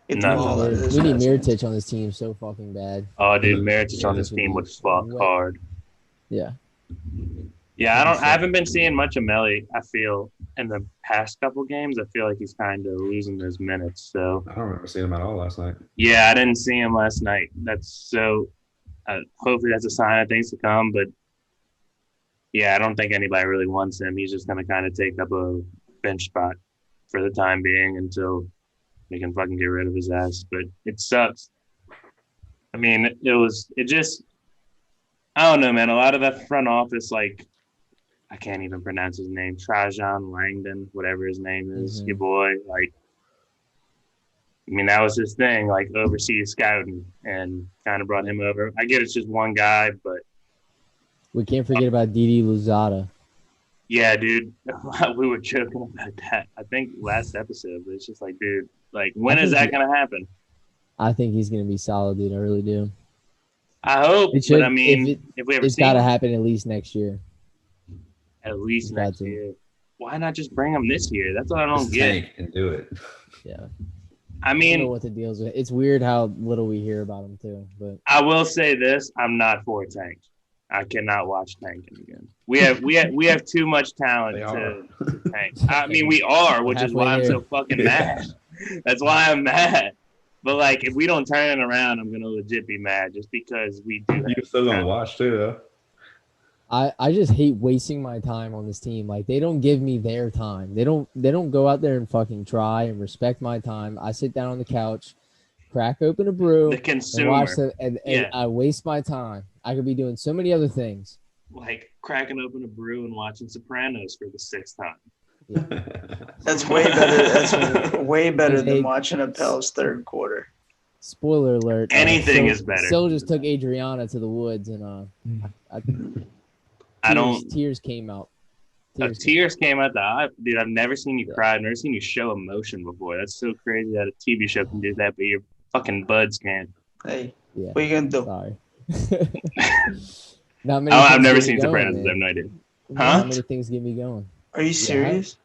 We need Mirotic on this team so fucking bad. Oh, dude, Mirotic on this team would fuck hard. Yeah. Yeah, I haven't been seeing much of Melly, I feel, in the past couple games. I feel like he's kind of losing his minutes. So I don't remember seeing him at all last night. Yeah, I didn't see him last night. That's so hopefully that's a sign of things to come. But yeah, I don't think anybody really wants him. He's just going to kind of take up a bench spot for the time being until we can fucking get rid of his ass. But it sucks. I mean, I don't know, man. A lot of that front office, like, I can't even pronounce his name. Trajan Langdon, whatever his name is, your boy. Like, I mean, that was his thing, like overseas scouting, and kind of brought him over. I get it's just one guy, but we can't forget about Didi Luzada. Yeah, dude. We were joking about that. I think last episode, but it's just like, dude, like, when is that going to happen? I think he's going to be solid, dude. I really do. I hope, but I mean, if we ever it's got to happen at least next year. At least next year. Why not just bring him this year? That's what I don't get. Tank and do it. Yeah. I mean, I don't know what the deal's with. It's weird how little we hear about him too. But I will say this: I'm not for Tank. I cannot watch Tanking again. We have too much talent to tank. I mean, we are, which is why I'm so fucking mad. That's why I'm mad. But like, if we don't turn it around, I'm gonna legit be mad, just because we do. You're still gonna watch too, though. I just hate wasting my time on this team. Like, they don't give me their time. They don't go out there and fucking try and respect my time. I sit down on the couch, crack open a brew, and watch and I waste my time. I could be doing so many other things. Like cracking open a brew and watching Sopranos for the 6th time. Yeah. That's way better. That's way better than watching a Pels third quarter. Spoiler alert. Anything is better. Still just took Adriana to the woods, and tears came out. Tears came out the eye. Dude, I've never seen you cry. I've never seen you show emotion before. That's so crazy that a TV show can do that, but your fucking buds can't. Hey, what are you going to do? Sorry. Not many I've never seen Sopranos. I have no idea. Huh? Not many things get me going. Are you serious?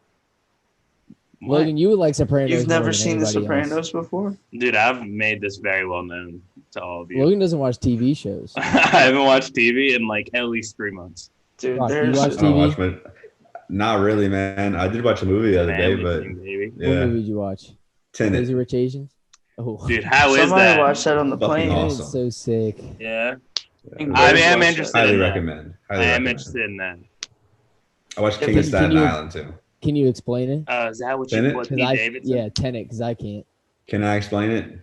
Logan, you would like Sopranos. You've never seen The Sopranos before? Dude, I've made this very well known to all of you. Logan doesn't watch TV shows. I haven't watched TV in like at least 3 months. Dude, you watch TV? Not really, man. I did watch a movie the other day, but What movie did you watch? Tenet. Crazy Rich Asians? Oh. Dude, how is Somebody that? watched that on the plane. Awesome. It's so sick. Yeah. I am interested Highly in recommend. I am interested in that. I watched King of Staten Island, too. Can you explain it? Is that what you put Pete Davidson? Yeah, Tenet, because I can't. Can I explain it?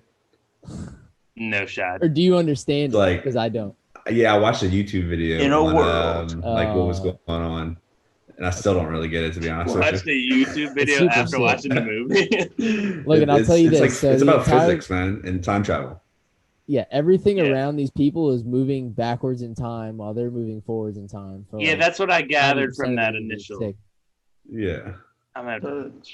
No shot. Or do you understand it? Like, because I don't. Yeah, I watched a YouTube video In a world. like what was going on. And I still don't really get it, to be honest. Watched a YouTube video after watching the movie. Look, and I'll tell you this. It's about physics, man, and time travel. Yeah, everything around these people is moving backwards in time while they're moving forwards in time. Yeah, that's what I gathered from that initial. Yeah.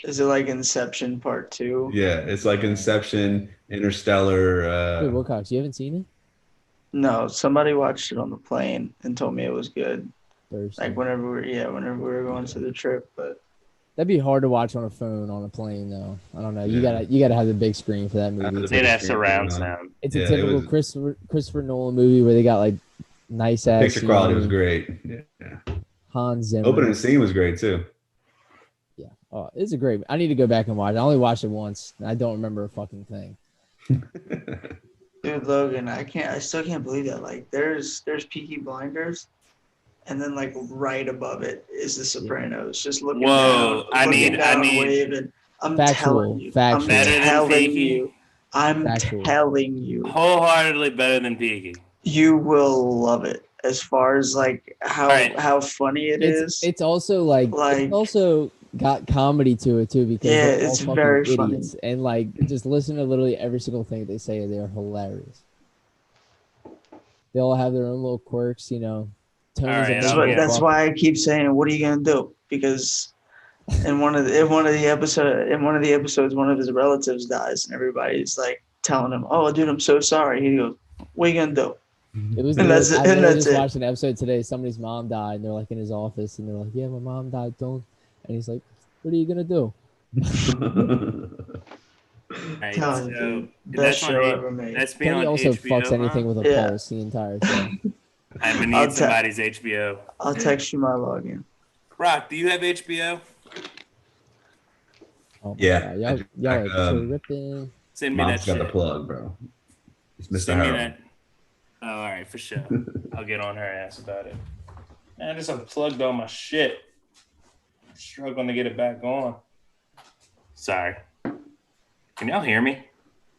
Is it like Inception Part 2? Yeah, it's like Inception, Interstellar. Wait, Wilcox, you haven't seen it? No, somebody watched it on the plane and told me it was good. Thursday. Like whenever we were going to the trip, but that'd be hard to watch on a phone on a plane though. I don't know. You gotta have the big screen for that movie. They'd have surround sound. It's a typical Christopher Nolan movie where they got like nice ass picture quality was great. Yeah. Hans Zimmer. Opening scene was great too. Yeah. Oh, it's a great. I need to go back and watch it. I only watched it once. And I don't remember a fucking thing. Dude, Logan, I still can't believe that. Like, there's Peaky Blinders, and then like right above it is The Sopranos. Just looking down. I mean, waving. I'm telling you, wholeheartedly better than Peaky. You will love it. As far as like how funny it's also like it's also got comedy to it too because they're all it's very idiots. Funny. And like just listen to literally every single thing they say. They're hilarious. They all have their own little quirks, you know. That's why I keep saying, "What are you gonna do?" Because in one of the episodes, one of his relatives dies, and everybody's like telling him, "Oh, dude, I'm so sorry." He goes, "What are you gonna do?" It was. I just watched an episode today. Somebody's mom died, and they're like in his office, and they're like, "Yeah, my mom died. Don't." And he's like, "What are you gonna do?" Right, so best show ever made. That's been on also HBO, fucks anything with a pulse the entire time. I'm gonna need somebody's HBO. I'll text you my login. Rock, do you have HBO? Oh yeah, y'all are tripping. Send me Mom's that. Got the plug, bro. Send me that. Oh, all right, for sure. I'll get on her ass about it. Man, I just unplugged all my shit. I'm struggling to get it back on. Sorry. Can y'all hear me?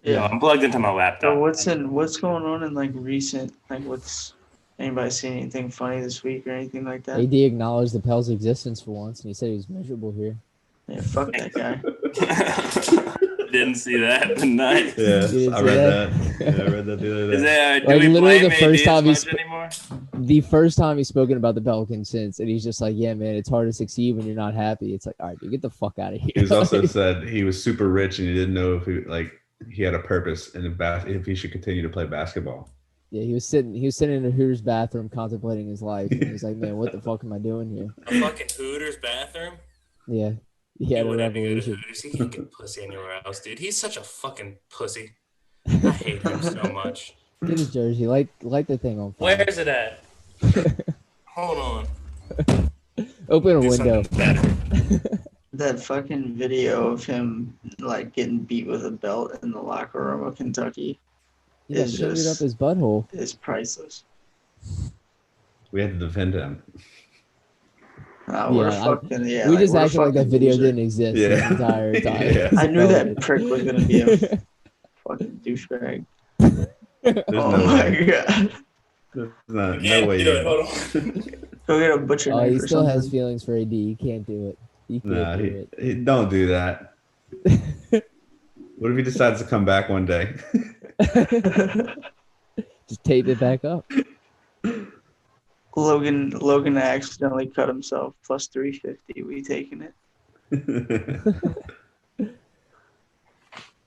Yeah, no, I'm plugged into my laptop. So what's going on in like recent anybody seen anything funny this week or anything like that? AD acknowledged the Pell's existence for once, and he said he was miserable here. Yeah, fuck that guy. Didn't see that, but nice. Yeah, I read that. Yeah, I read that the other day. Is that, like literally the first time anymore? The first time he's spoken about the Pelicans since, and he's just like, "Yeah, man, it's hard to succeed when you're not happy." It's like, all right, dude, get the fuck out of here. He was also said he was super rich and he didn't know if he had a purpose and if he should continue to play basketball. Yeah, he was sitting in a Hooters bathroom contemplating his life. And he's like, "Man, what the fuck am I doing here?" A fucking Hooters bathroom? Yeah. Yeah, he He can't get pussy anywhere else, dude. He's such a fucking pussy. I hate him so much. Get his jersey, light the thing on fire. Where is it at? Hold on. Open a window. That fucking video of him like getting beat with a belt in the locker room of Kentucky is just up his butthole. It's priceless. We had to defend him. We just acted like that video didn't exist the entire time. Yeah. I knew that prick was gonna be a fucking douchebag. My god. No way. Go get a butcher knife. He still has feelings for AD. He can't do it. He can't do it. He don't do that. What if he decides to come back one day? Just tape it back up. Logan accidentally cut himself plus 350. We taking it. Oh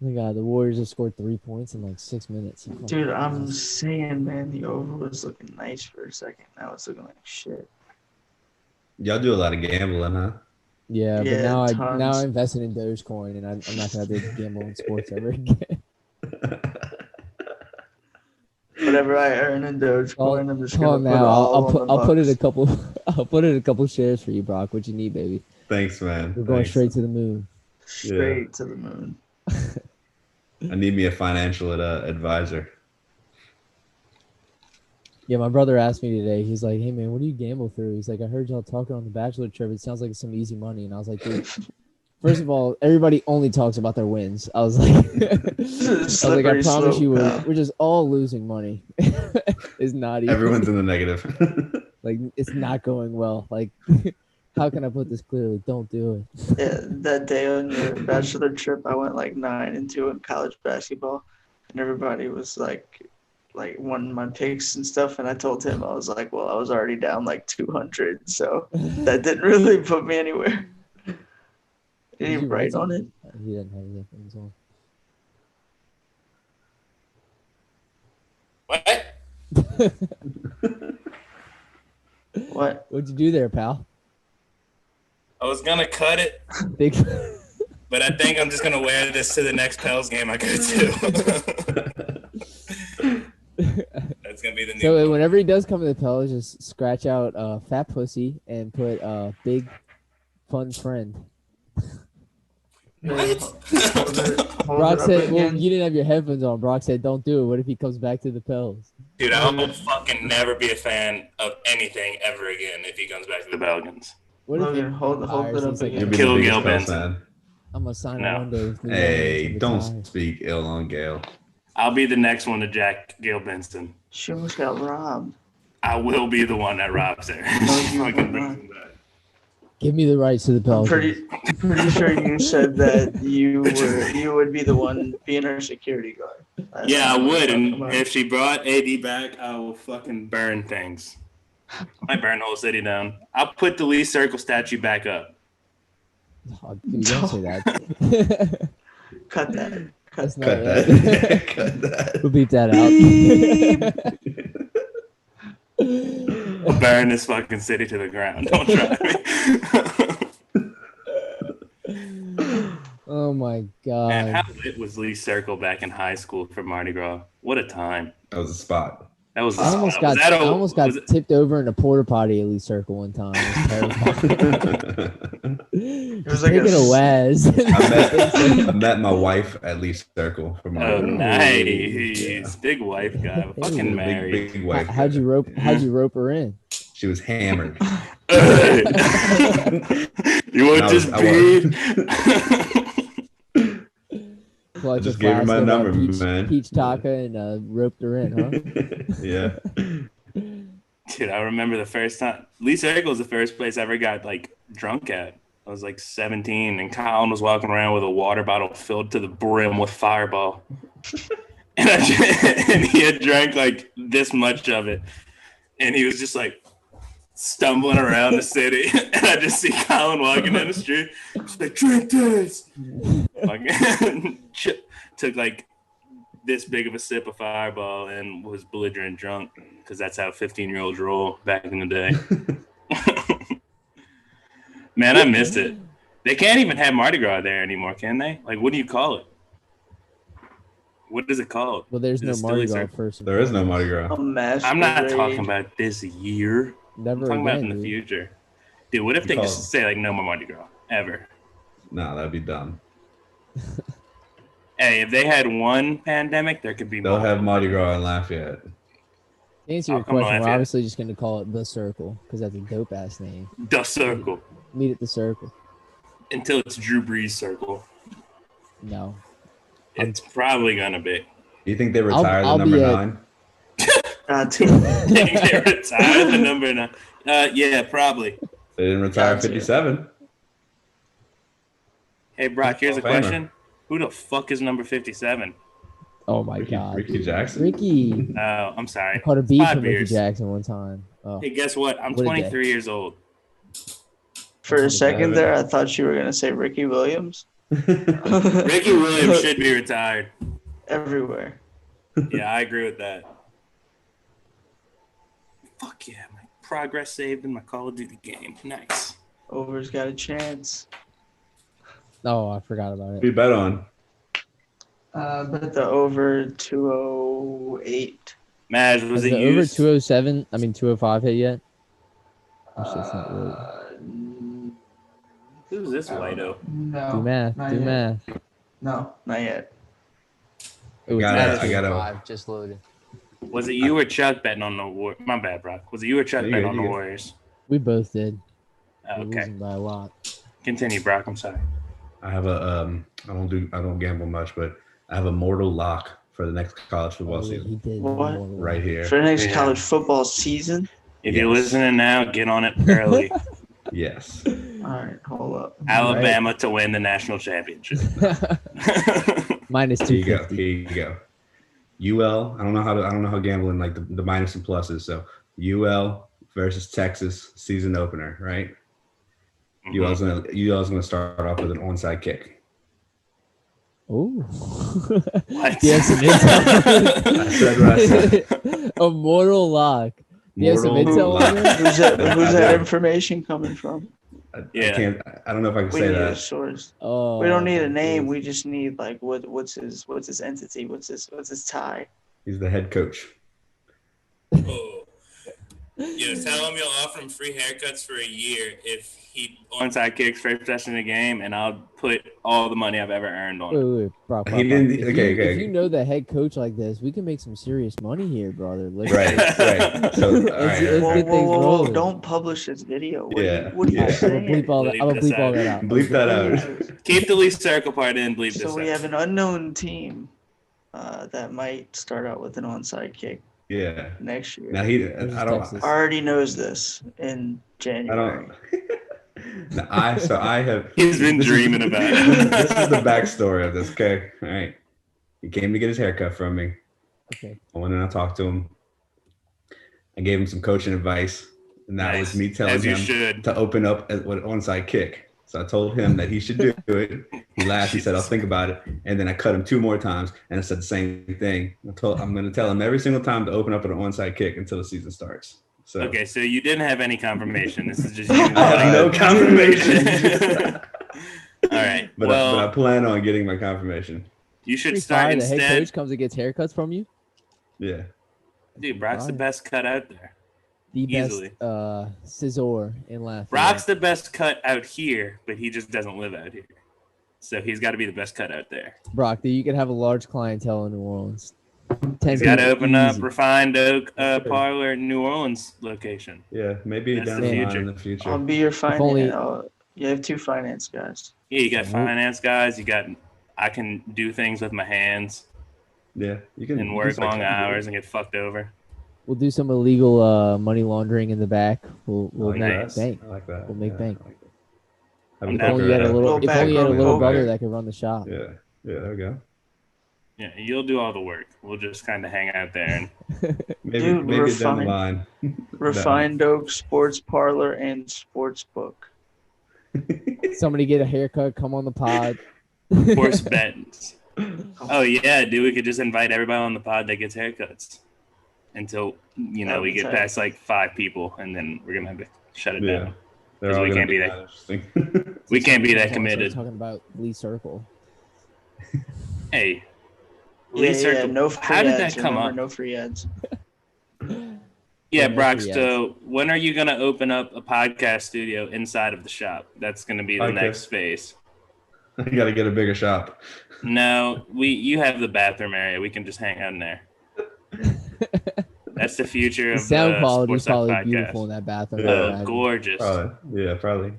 my God, the Warriors have scored 3 points in like 6 minutes. Dude, I'm saying, man, the over was looking nice for a second. Now it's looking like shit. Y'all do a lot of gambling, huh? Yeah, but now I invested in Dogecoin, and I'm not gonna be able to gamble in sports ever again. Whatever I earn in Dogecoin, I'm just gonna I'll put it a couple shares for you, Brock. What you need, baby? Thanks, man. We're going straight to the moon. Straight to the moon. I need me a financial advisor. Yeah, my brother asked me today. He's like, "Hey, man, what do you gamble through?" He's like, "I heard y'all talking on the Bachelor trip. It sounds like some easy money." And I was like, "Dude, first of all, everybody only talks about their wins." I was like, "I promise you, we're just all losing money. It's not even. Everyone's in the negative. Like, it's not going well. Like, how can I put this clearly? Don't do it." Yeah, that day on your Bachelor trip, I went like 9-2 in college basketball, and everybody was like wanting my picks and stuff, and I told him, I was like, well, I was already down like 200, so that didn't really put me anywhere. Did he write on it? He didn't have his things on. What? What? What'd you do there, pal? I was gonna cut it, Big. but I think I'm just gonna wear this to the next Pels game I go to. That's gonna be the new. So one. whenever he does come to the Pels, just scratch out fat pussy and put big fun friend. Brock said, "Well, you didn't have your headphones on." Brock said, "Don't do it. What if he comes back to the Pels?" Dude, I will fucking never be a fan of anything ever again if he comes back to the Pelicans. What if hold it up again. Kill Gail Benson. I'm gonna sign it one day. Hey, don't speak ill on Gail. I'll be the next one to jack Gail Benson. She almost got robbed. I will be the one that robs her. Give me the rights to the Pelicans. I'm pretty sure you said that you would be the one being her security guard. Yeah, I would. And if she brought AD back, I will fucking burn things. I burn the whole city down. I'll put the Lee Circle statue back up. Oh, dude, don't say that. Cut that. Cut that. Cut that. We'll beep that out. Burn this fucking city to the ground. Don't try me. Oh my god. Man, how lit was Lee Circle back in high school for Mardi Gras? What a time. That was a spot. That was. I almost got tipped over in a porta potty at Lee Circle one time. It was like taking a Waz. I met my wife at Lee Circle for Mardi Gras. Oh, nice. Yeah. Big wife guy. Fucking married. Big wife. How'd you rope her in? She was hammered. You want this breed? I just gave her my number, man. Peach taco and roped her in, huh? Yeah. Dude, I remember the first time. Lee Circle was the first place I ever got like drunk at. I was like 17, and Colin was walking around with a water bottle filled to the brim with Fireball, and he had drank like this much of it, and he was just like stumbling around the city, and I just see Colin walking down the street. He's like, "Drink this." Took like this big of a sip of Fireball and was belligerent drunk, because that's how 15-year-olds roll back in the day. Man, I missed it. They can't even have Mardi Gras there anymore, can they? Like, what do you call it? What is it called? Well, there's no Mardi Gras first. There is no Mardi Gras. I'm not talking about this year. Never I'm talking again, about in the future. Dude, what if they just say, like, no more Mardi Gras? Ever. Nah, that'd be dumb. Hey, if they had one pandemic, there could be They'll more. have Mardi Gras in Lafayette. To answer your question, we're obviously just going to call it The Circle, because that's a dope-ass name. The Circle. Meet at The Circle. Until it's Drew Brees Circle. No. It's probably going to be. Do you think they retired the number 9? Think they retired the number 9? Yeah, probably. They didn't retire 57. Hey, Brock, here's a question. Who the fuck is number 57? Oh, my God. Ricky Jackson? Ricky. Oh, I'm sorry. I caught a beef from Ricky Jackson one time. Oh. Hey, guess what? I'm 23 years old. For a second there, I thought you were going to say Ricky Williams. Ricky Williams should be retired. Everywhere. Yeah, I agree with that. Fuck yeah. My progress saved in my Call of Duty game. Nice. Over's got a chance. Oh, I forgot about it. We bet on. But the over 208. Maj, was it the used? Over 207? I mean, 205 hit yet? Not really. Who's this whiteo? No. Do math. No, not yet. It I got a just loaded. Was it you or Chuck betting on the Warriors? My bad, Brock. Was it you or Chuck betting on the Warriors? We both did. Okay. Losing by a lot. Continue, Brock. I'm sorry. I have a I don't gamble much, but I have a mortal lock for the next college football season. He did. What? Right here. For the next college football season? If you're listening now, get on it early. Yes. All right, hold up. Alabama to win the national championship. Minus 250. Here you go. UL. I don't know how gambling like the minus and pluses. So UL versus Texas season opener, right? Mm-hmm. UL's gonna start off with an onside kick. Ooh. What? Do you have some intel? I said what I said. A mortal lock. Do you have some Mortal intel lock. on there? Who's that information coming from? I don't know if I can We say need a that. source. Oh, We don't need a name. We just need like what's his entity? What's his tie? He's the head coach. Oh. Tell him you'll offer him free haircuts for a year if he onside kicks first possession of the game, and I'll put all the money I've ever earned on it. Wait, Brock. He didn't. If you know the head coach like this, we can make some serious money here, brother. Right. So, all right. Whoa, don't publish this video. What are you saying? I'm gonna bleep all that out. Bleep that out. Keep the least circle part in, bleep this out. So we have an unknown team that might start out with an onside kick. Yeah. Next year. Now I already knows this in January. I have. He's been dreaming about it. This is the backstory of this. Okay. All right. He came to get his haircut from me. Okay. I went and I talked to him. I gave him some coaching advice, and that was me telling him to open up with an onside kick. So I told him that he should do it. He laughed. He said, "I'll think about it." And then I cut him 2 more times, and I said the same thing. I'm going to tell him every single time to open up with an onside kick until the season starts. So okay, so you didn't have any confirmation. This is just you. I have no confirmation. All right. But I plan on getting my confirmation. You should start instead. The head coach comes and gets haircuts from you. Yeah. Dude, Brock's the best cut out there. The Easily. best scissor in Lafayette. Brock's the best cut out here, but he just doesn't live out here. So he's got to be the best cut out there. Brock, you could have a large clientele in New Orleans. He's got to open up Refined Oak Parlor New Orleans location. Yeah, maybe down the line in the future. I'll be your finance. You have 2 finance guys. Yeah, you got finance guys. I can do things with my hands. Yeah, you can. And work long hours and get fucked over. We'll do some illegal money laundering in the back. We'll make bank. I like that. We'll make bank. If only you had a little brother that could run the shop. Yeah, there we go. Yeah, you'll do all the work. We'll just kind of hang out there and maybe down the line. Refined Oak Sports Parlor and Sportsbook. Somebody get a haircut. Come on the pod. Horse bets. Oh yeah, dude. We could just invite everybody on the pod that gets haircuts until we get past like 5 people, and then we're gonna have to shut it down because we can't be that. We can't be that committed. Talking about Lee Circle. Hey, Lee Circle. No free How did ads, that come up? No free ads. Yeah, Brock. So when are you gonna open up a podcast studio inside of the shop? That's gonna be the next phase. You got to get a bigger shop. No, you have the bathroom area. We can just hang out in there. That's the future of sound quality is Sports probably Suck beautiful podcast. in that bathroom. Oh, gorgeous. Probably.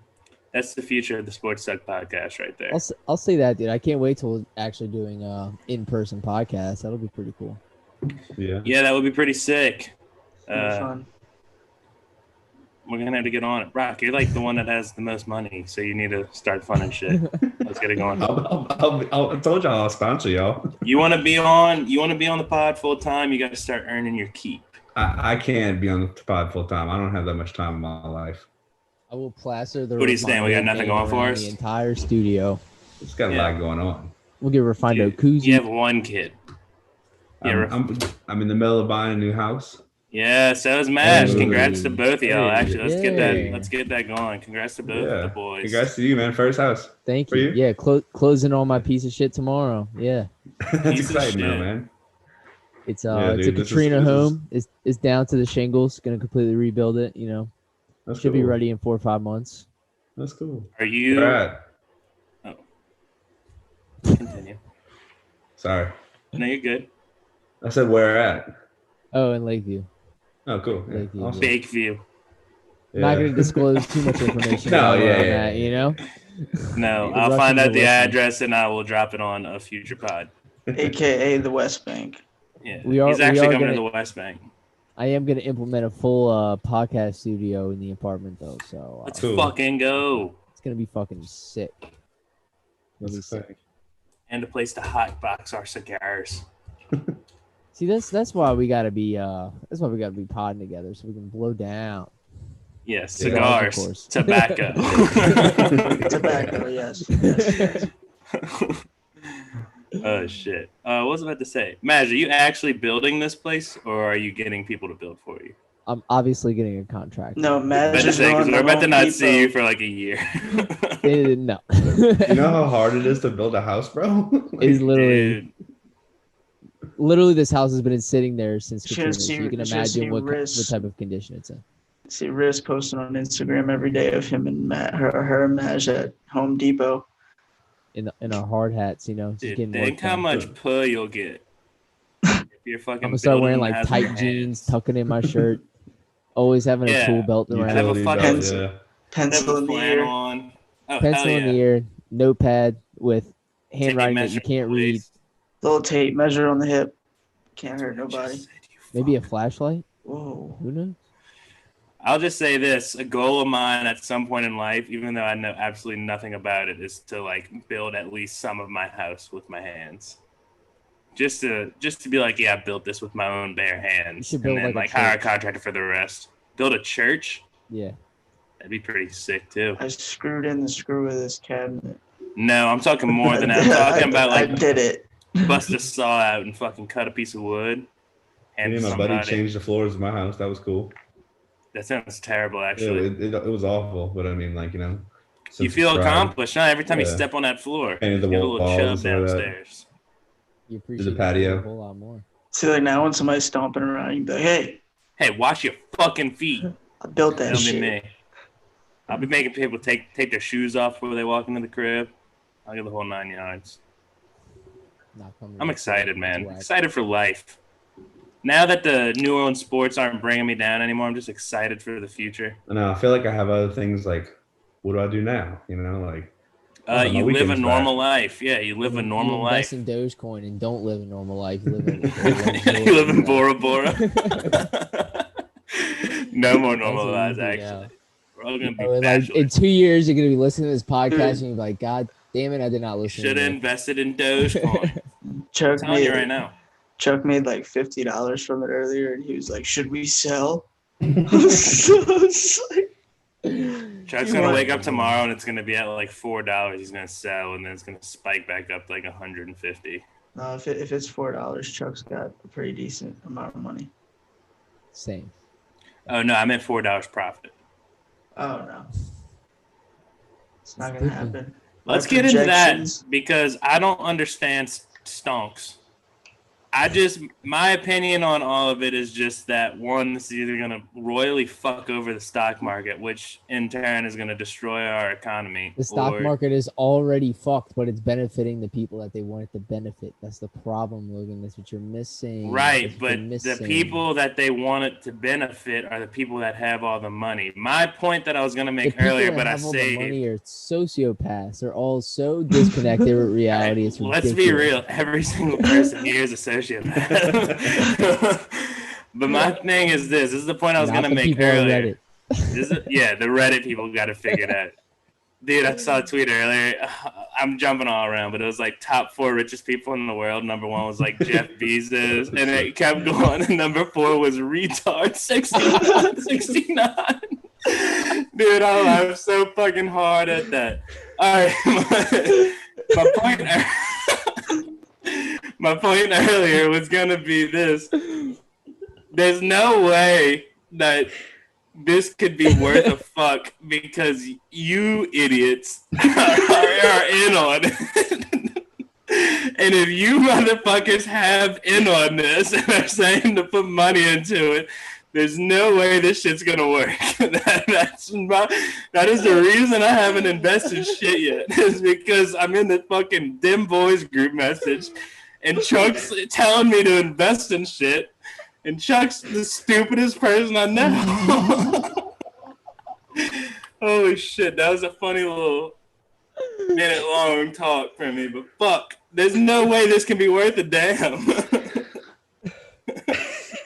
That's the future of the Sports Suck podcast right there. I'll say that, dude. I can't wait till we're actually doing in-person podcast. That'll be pretty cool. Yeah, that would be pretty sick. Fun. We're gonna have to get on it. Brock, you're like the one that has the most money, so you need to start funding shit. Let's get it going. I told y'all I'll sponsor y'all. You want to be on the pod full time? You got to start earning your keep. I can't be on the pod full time. I don't have that much time in my life. I will plaster the. What are you saying? We got nothing going for us. The entire studio. It's got a lot going on. We'll get Refined Oak koozie. You have 1 kid. Yeah, I'm in the middle of buying a new house. Yeah, so is Mash. Congrats to both of y'all. Actually, let's get that going. Congrats to both of the boys. Congrats to you, man. First house. Thank you. Yeah, closing on my piece of shit tomorrow. Yeah. That's exciting, man. It's a Katrina home. It's down to the shingles. Gonna completely rebuild it. Should be ready in 4 or 5 months. That's cool. Are you? Oh. Continue. Sorry. No, you're good. I said where at? Oh, in Lakeview. Oh, cool. Yeah. Lakeview. Awesome. Bakeview. Yeah. Not going to disclose too much information. No, No, I'll find out the address and I will drop it on a future pod. AKA the West Bank. Yeah, he's actually coming to the West Bank. I am going to implement a full podcast studio in the apartment, though. So let's fucking go. It's going to be fucking sick. Sick. And a place to hot box our cigars. See, that's why we gotta be podding together so we can blow down. Yes, cigars, tobacco. Tobacco, yes. Oh shit. What was I about to say? Maj, are you actually building this place, or are you getting people to build for you? I'm obviously getting a contract. No, Maj is because we're about to not Depot. see you for like a year. No. You know how hard it is to build a house, bro? It's literally. Literally, this house has been sitting there since Katrina. So you can imagine what type of condition it's in. See Riz posting on Instagram every day of him and her and Maj at Home Depot. In our hard hats, you know. Dude, think how much puh you'll get. If you're fucking I'm gonna start wearing like tight jeans, tucking in my shirt, always having a tool belt around. Have a fucking pencil in the ear. Pencil in the ear, notepad with handwriting that you can't read. Little tape measure on the hip. Can't hurt nobody. Maybe a flashlight. Whoa. Who knows? I'll just say this: a goal of mine at some point in life, even though I know absolutely nothing about it, is to like build at least some of my house with my hands. Just to be like, yeah, I built this with my own bare hands, and then like hire a contractor for the rest. Build a church. Yeah, that'd be pretty sick too. I screwed in the screw of this cabinet. No, I'm talking more than that. I'm talking about like I did it. Bust a saw out and fucking cut a piece of wood. And my buddy changed the floors of my house. That was cool. That sounds terrible, actually. Yeah, it was awful, but I mean, like, you know. You feel accomplished, huh? Every time you step on that floor. Painted the wall, a little chub downstairs. You appreciate the patio. A whole lot more. See, like now when somebody's stomping around, you be like, hey, wash your fucking feet. I built that shit. That'll be me. I'll be making people take their shoes off before they walk into the crib. I'll get the whole 9 yards. I'm excited, man. Excited for life. Now that the New Orleans sports aren't bringing me down anymore, I'm just excited for the future. I feel like I have other things like, what do I do now? You know, like. You live a normal life. Yeah, you live a normal life. You invest in Dogecoin and don't live a normal life. You live in Bora Bora. No more normal lives, actually. We're all gonna be like, in 2 years, you're gonna be listening to this podcast and you're like, God damn it, I did not listen. Should have invested in Dogecoin. Chuck I'm telling you right now. Chuck made like $50 from it earlier, and he was like, "Should we sell?" Chuck's gonna wake up tomorrow, and it's gonna be at like $4. He's gonna sell, and then it's gonna spike back up to like 150. No, if it's $4, Chuck's got a pretty decent amount of money. Same. Oh no, I meant $4 profit. Oh no, it's not gonna happen. Let's get into that because I don't understand stonks. My opinion on all of it is just that one, this is either going to royally fuck over the stock market, which in turn is going to destroy our economy. The stock market is already fucked, but it's benefiting the people that they want it to benefit. That's the problem, Logan. That's what you're missing. Right, but the people that they want it to benefit are the people that have all the money. My point that I was going to make earlier, but I say all the money are sociopaths. They're all so disconnected with reality. It's ridiculous. Let's be real. Every single person here is a sociopath. But my thing is this is the point I was going to make earlier. The Reddit people got to figure it out. Dude, I saw a tweet earlier. I'm jumping all around, but it was like top 4 richest people in the world. Number 1 was like Jeff Bezos, and it kept going. And number 4 was retard 69. Dude, I laughed so fucking hard at that. All right, my point earlier was going to be this. There's no way that this could be worth a fuck because you idiots are in on it. And if you motherfuckers have in on this and are saying to put money into it, there's no way this shit's gonna work. That is the reason I haven't invested shit yet. Is because I'm in the fucking Dim Boys group message, and Chuck's telling me to invest in shit, and Chuck's the stupidest person I know. Holy shit, that was a funny little minute-long talk from me, but fuck, there's no way this can be worth a damn.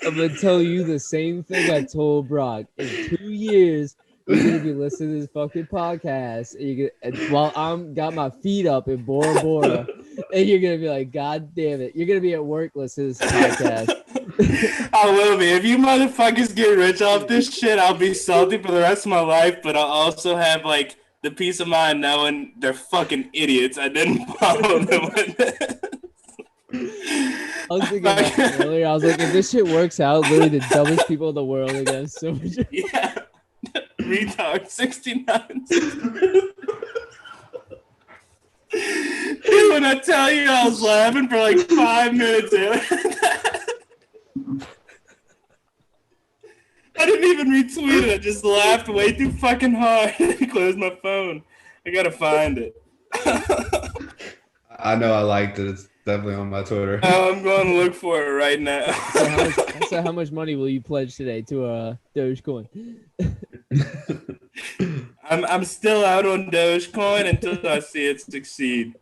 I'm going to tell you the same thing I told Brock. In 2 years, you're going to be listening to this fucking podcast while I'm got my feet up in Bora Bora, and you're going to be like, God damn it. You're going to be at work listening to this podcast. I will be. If you motherfuckers get rich off this shit, I'll be salty for the rest of my life, but I'll also have, like, the peace of mind knowing they're fucking idiots. I didn't follow them with this. I was thinking about that earlier. I was like, if this shit works out, literally the dumbest people in the world are gonna so much. Yeah. Retard 69. Dude, when I tell you I was laughing for like 5 minutes. I didn't even retweet it. I just laughed way too fucking hard and closed my phone. I gotta find it. I know I liked it. It's definitely on my Twitter. Oh, I'm going to look for it right now. So how much money will you pledge today to Dogecoin? I'm still out on Dogecoin until I see it succeed.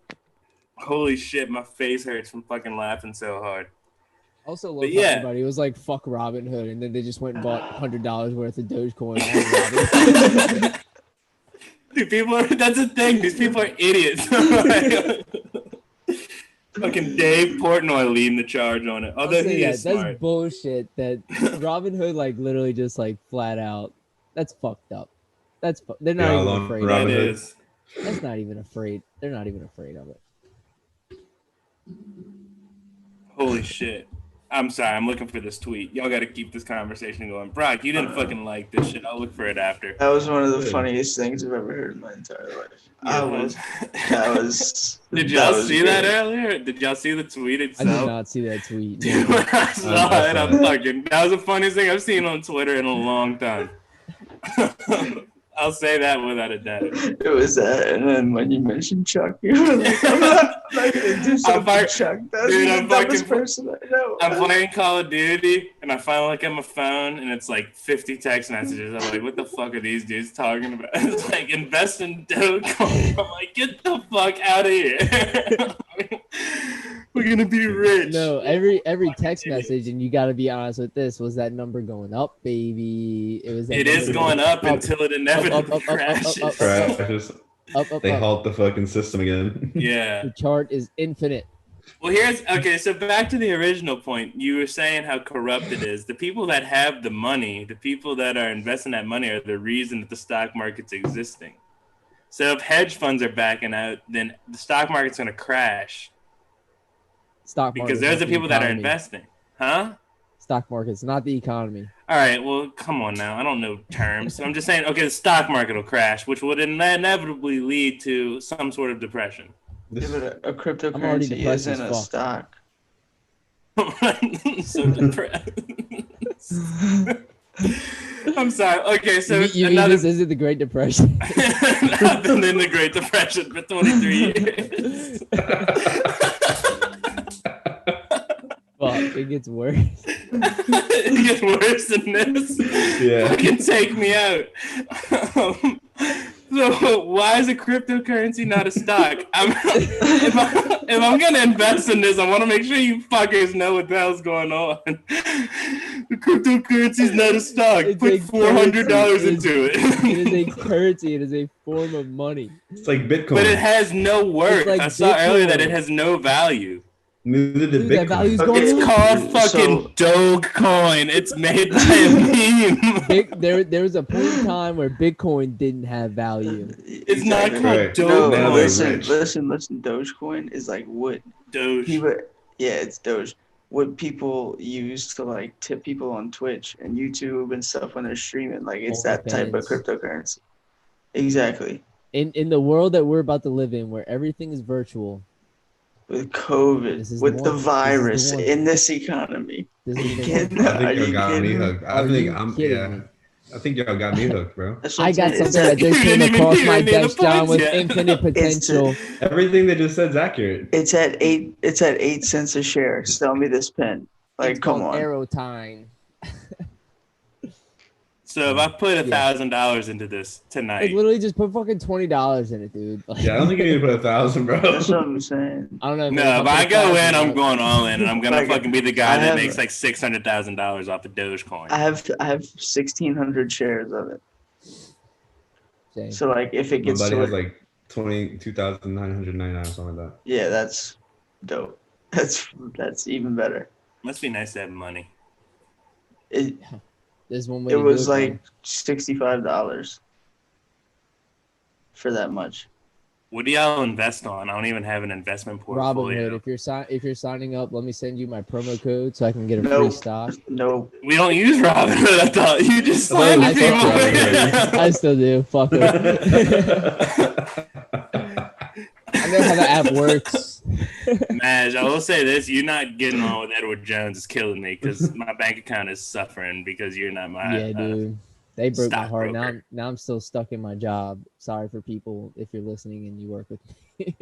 Holy shit, my face hurts from fucking laughing so hard. Also, love everybody. It was like fuck Robinhood, and then they just went and bought $100 worth of Dogecoin on Robinhood. Dude, that's the thing. These people are idiots. Fucking Dave Portnoy leading the charge on it. Although he is smart. That's bullshit. That Robinhood like literally just like flat out. That's fucked up. They're not even afraid. That is. That's not even afraid. They're not even afraid of it. Holy shit. I'm sorry, I'm looking for this tweet. Y'all got to keep this conversation going. Brock, you didn't fucking like this shit. I'll look for it after. That was one of the funniest things I've ever heard in my entire life. That was. Did y'all see that earlier? Did y'all see the tweet itself? I did not see that tweet. Dude, when I saw it, that was the funniest thing I've seen on Twitter in a long time. I'll say that without a doubt. It was that, and then when you mentioned Chuck, you were like, I'm not gonna do something Chuck. That's the dumbest person I know. I'm playing Call of Duty, and I finally look at my phone, and it's like 50 text messages. I'm like, what the fuck are these dudes talking about? It's like, invest in Dogecoin. I'm like, get the fuck out of here. We're gonna be rich. No, every text message, and you got to be honest with this, was that number going up, baby? It is going up until it inevitably crashes. They halt the fucking system again. Yeah. The chart is infinite. Well, so back to the original point. You were saying how corrupt it is. The people that have the money, the people that are investing that money are the reason that the stock market's existing. So if hedge funds are backing out, then the stock market's going to crash. Because those are the people that are investing. Huh? Stock market's not the economy. All right, well, come on now. I don't know terms. I'm just saying, okay, the stock market will crash, which would inevitably lead to some sort of depression. Yeah, but a cryptocurrency isn't a stock. So depressed. I'm sorry. Okay, so you mean this isn't the Great Depression? I've been in the Great Depression for 23 years. Well, it gets worse. It gets worse than this. Yeah. Fucking take me out. So why is a cryptocurrency not a stock? If I'm gonna invest in this, I want to make sure you fuckers know what the hell's going on. The cryptocurrency's not a stock. Put $400 into it. It is a currency. It is a form of money. It's like Bitcoin. But it has no worth. Like I saw earlier that it has no value. Neither did Bitcoin. It's called fucking Dogecoin. It's made by a meme. There was a point in time where Bitcoin didn't have value. It's not called Dogecoin. No, listen. Dogecoin is like what it's Doge. What people use to like tip people on Twitch and YouTube and stuff when they're streaming. Like it's that type of cryptocurrency. Exactly. In the world that we're about to live in, where everything is virtual. With COVID, with the virus, in this economy. I think y'all got me hooked. I think y'all got me hooked, bro. I got something that just came across my desk, John, with infinite potential. Everything they just said is accurate. It's at 8 cents a share. Sell me this pen. Like, it's come on. Arrow time. So if I put $1,000 into this tonight, like literally just put fucking $20 in it, dude. Like, yeah, I don't think you need to put 1,000, bro. That's what I'm saying. I don't know. No, if I go in, I'm going all in, and I'm gonna fucking be the guy that makes like $600,000 off of Dogecoin. I have 1,600 shares of it. Same. So like, if it gets my buddy has like 22,999 or something like that. Yeah, that's dope. That's even better. Must be nice to have money. There's one way it was like $65 for that much. What do y'all invest on? I don't even have an investment portfolio. Robinhood. If you're signing up, let me send you my promo code so I can get a free stock. No, we don't use Robinhood. I thought you just signed people. I still do. Fuck it. I know how the app works. Maj, I will say this: you not getting on with Edward Jones is killing me because my bank account is suffering because you're not my. Yeah, dude. They broke my heart. Broker. Now I'm still stuck in my job. Sorry for people if you're listening and you work with me.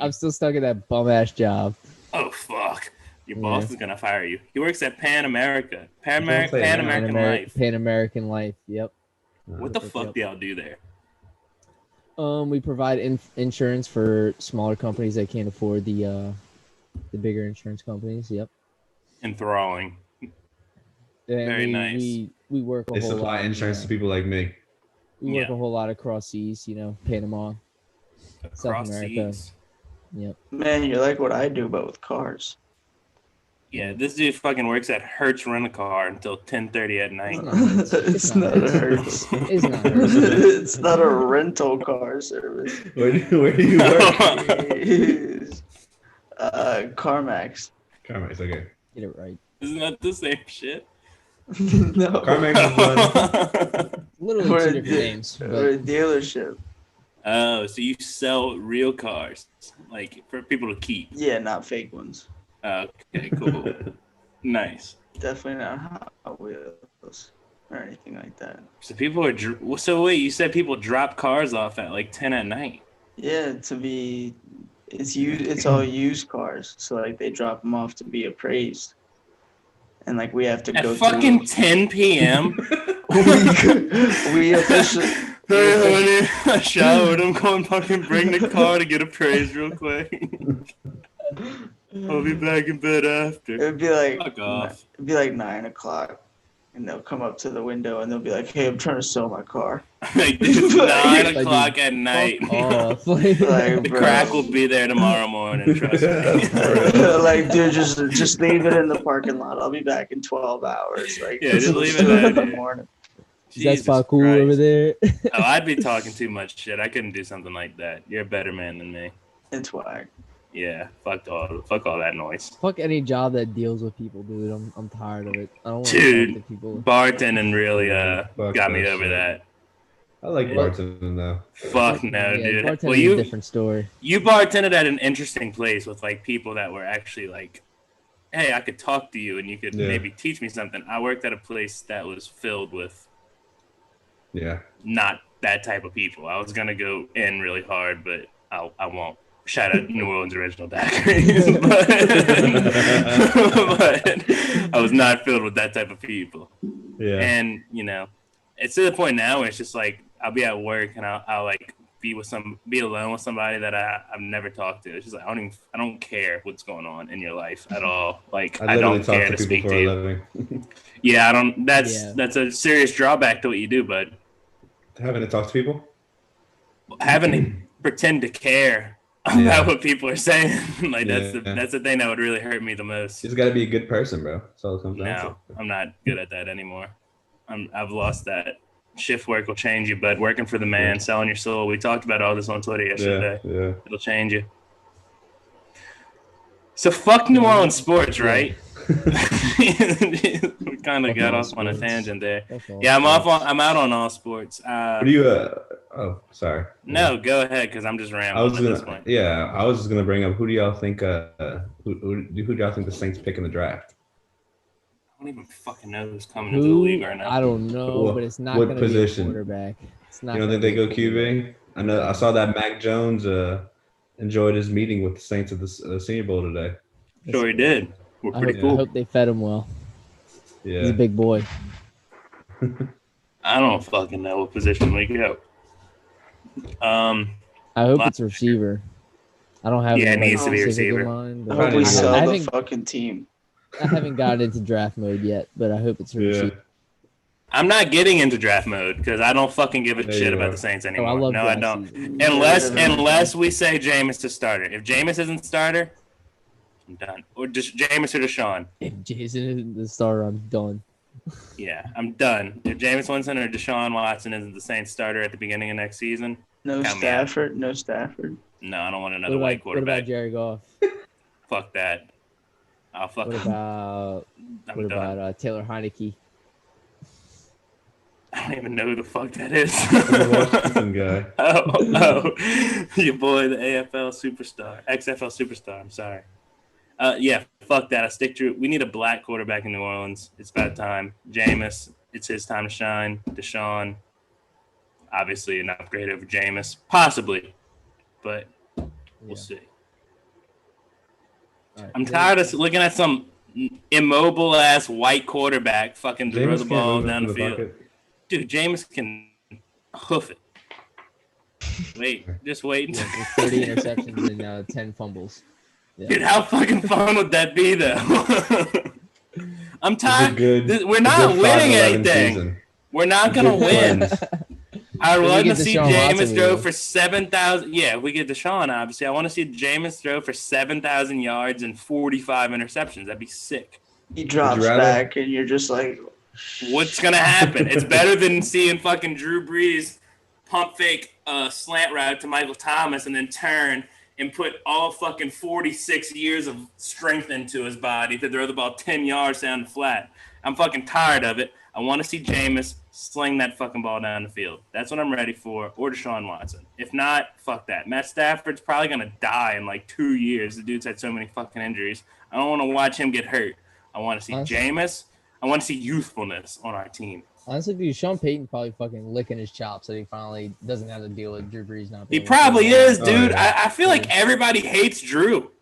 I'm still stuck in that bum ass job. Oh fuck! Your boss is gonna fire you. He works at Pan American Life. Pan American Life. Yep. What the fuck do y'all do there? We provide insurance for smaller companies that can't afford the bigger insurance companies. Yep. Enthralling. Very nice. We work a whole lot. They supply insurance to people like me. We work a whole lot across seas, Panama, South America. Seas. Yep. Man, you're like what I do, but with cars. Yeah, this dude fucking works at Hertz Rent-A-Car until 10:30 at night. It's not a Hertz. It's not Hertz. It's not a rental car service. Where do you work? CarMax. CarMax, okay. Get it right. Isn't that the same shit? No. CarMax is one. Literally two different names. We're a dealership. Oh, so you sell real cars, like for people to keep? Yeah, not fake ones. Okay, cool. Nice. Definitely not Hot Wheels or anything like that. So people are. So wait, you said people drop cars off at like 10 at night? Yeah, it's all used cars. So like they drop them off to be appraised, and like we have to go at fucking 10 p.m. we officially. Hey, honey, I showered. I'm going to fucking bring the car to get appraised real quick. I'll be back in bed after. It'd be like fuck off. It'd be like 9:00, and they'll come up to the window and they'll be like, "Hey, I'm trying to sell my car." Like it's 9:00 at night. The crack will be there tomorrow morning. Trust me. Like, dude, just leave it in the parking lot. I'll be back in 12 hours. Like, yeah, just leave it there in the morning. Is that spot cool over there? Oh, I'd be talking too much shit. I couldn't do something like that. You're a better man than me. It's whack. Yeah, fuck all that noise. Fuck any job that deals with people, dude. I'm tired of it. I don't want to talk to people. Bartending really got me over that. I like bartending though. Fuck no, dude. Well, a different story. You bartended at an interesting place with like people that were actually like, hey, I could talk to you and you could maybe teach me something. I worked at a place that was filled with not that type of people. I was gonna go in really hard, but I won't. Shout out New Orleans Original Daiquiris, but I was not filled with that type of people. Yeah, and it's to the point now where it's just like I'll be at work and I'll like be alone with somebody that I've never talked to. It's just like I don't care what's going on in your life at all. Like I don't care to speak to you. Yeah, I don't. That's a serious drawback to what you do, bud. Having to talk to people, having to pretend to care about what people are saying. Like that's the thing that would really hurt me the most. You just got to be a good person, bro. That's all it comes down to. No, I'm not good at that anymore. I've lost that. Shift work will change you, bud. Working for the man, selling your soul. We talked about all this on Twitter yesterday. Yeah. It'll change you. So fuck New Orleans sports, right? We kind of got off on a tangent there. Yeah, I'm out on all sports. What do you? Oh, sorry. No, go ahead, because I'm just rambling at this point. Yeah, I was just gonna bring up. Who do y'all think? Who do y'all think the Saints pick in the draft? I don't even fucking know who's coming into the league right now. I don't know, but it's not going to be a quarterback. It's not. You don't think they go QB? I know. I saw that Mac Jones enjoyed his meeting with the Saints at the Senior Bowl today. Sure, he did. We're pretty cool. I hope they fed him well. Yeah, he's a big boy. I don't fucking know what position we go. I hope it's receiver. I don't have. Yeah, it needs to be receiver. I hope we sell the fucking team. I haven't gotten into draft mode yet, but I hope it's receiver. I'm not getting into draft mode because I don't fucking give a shit about the Saints anymore. I don't. Unless we say Jameis to starter. If Jameis isn't starter, I'm done. Or just Jameis or Deshaun. If Jason isn't the starter, I'm done. Yeah, I'm done. If Jameis Winston or Deshaun Watson isn't the Saints starter at the beginning of next season, no Stafford. No, I don't want another white quarterback. What about Jared Goff? Fuck that. I'll fuck. What about Taylor Heineke? I don't even know who the fuck that is. The Washington guy. Oh, your boy, the AFL superstar, XFL superstar. I'm sorry. Yeah, fuck that. I stick to it. We need a black quarterback in New Orleans. It's about time. Jameis, it's his time to shine. Deshaun, obviously an upgrade over Jameis, possibly, but we'll see. Right. I'm tired of looking at some immobile ass white quarterback fucking throw the ball down the field. Bucket. Dude, Jameis can hoof it. Just wait. Yeah, 30 interceptions and 10 fumbles. Yeah. Dude, how fucking fun would that be, though? I'm tired. We're not winning anything. Season. We're not going to win. I would love to see Jameis throw for 7,000. Yeah, we get Deshaun, obviously. I want to see Jameis throw for 7,000 yards and 45 interceptions. That'd be sick. He drops back, and you're just like... What's going to happen? It's better than seeing fucking Drew Brees pump fake slant route to Michael Thomas and then turn and put all fucking 46 years of strength into his body to throw the ball 10 yards down the flat. I'm fucking tired of it. I want to see Jameis sling that fucking ball down the field. That's what I'm ready for, or Deshaun Watson. If not, fuck that. Matt Stafford's probably going to die in like 2 years. The dude's had so many fucking injuries. I don't want to watch him get hurt. I want to see Jameis. I want to see youthfulness on our team. Honestly, dude, Sean Payton probably fucking licking his chops that he finally doesn't have to deal with Drew Brees not being. He probably is, dude. I feel like everybody hates Drew.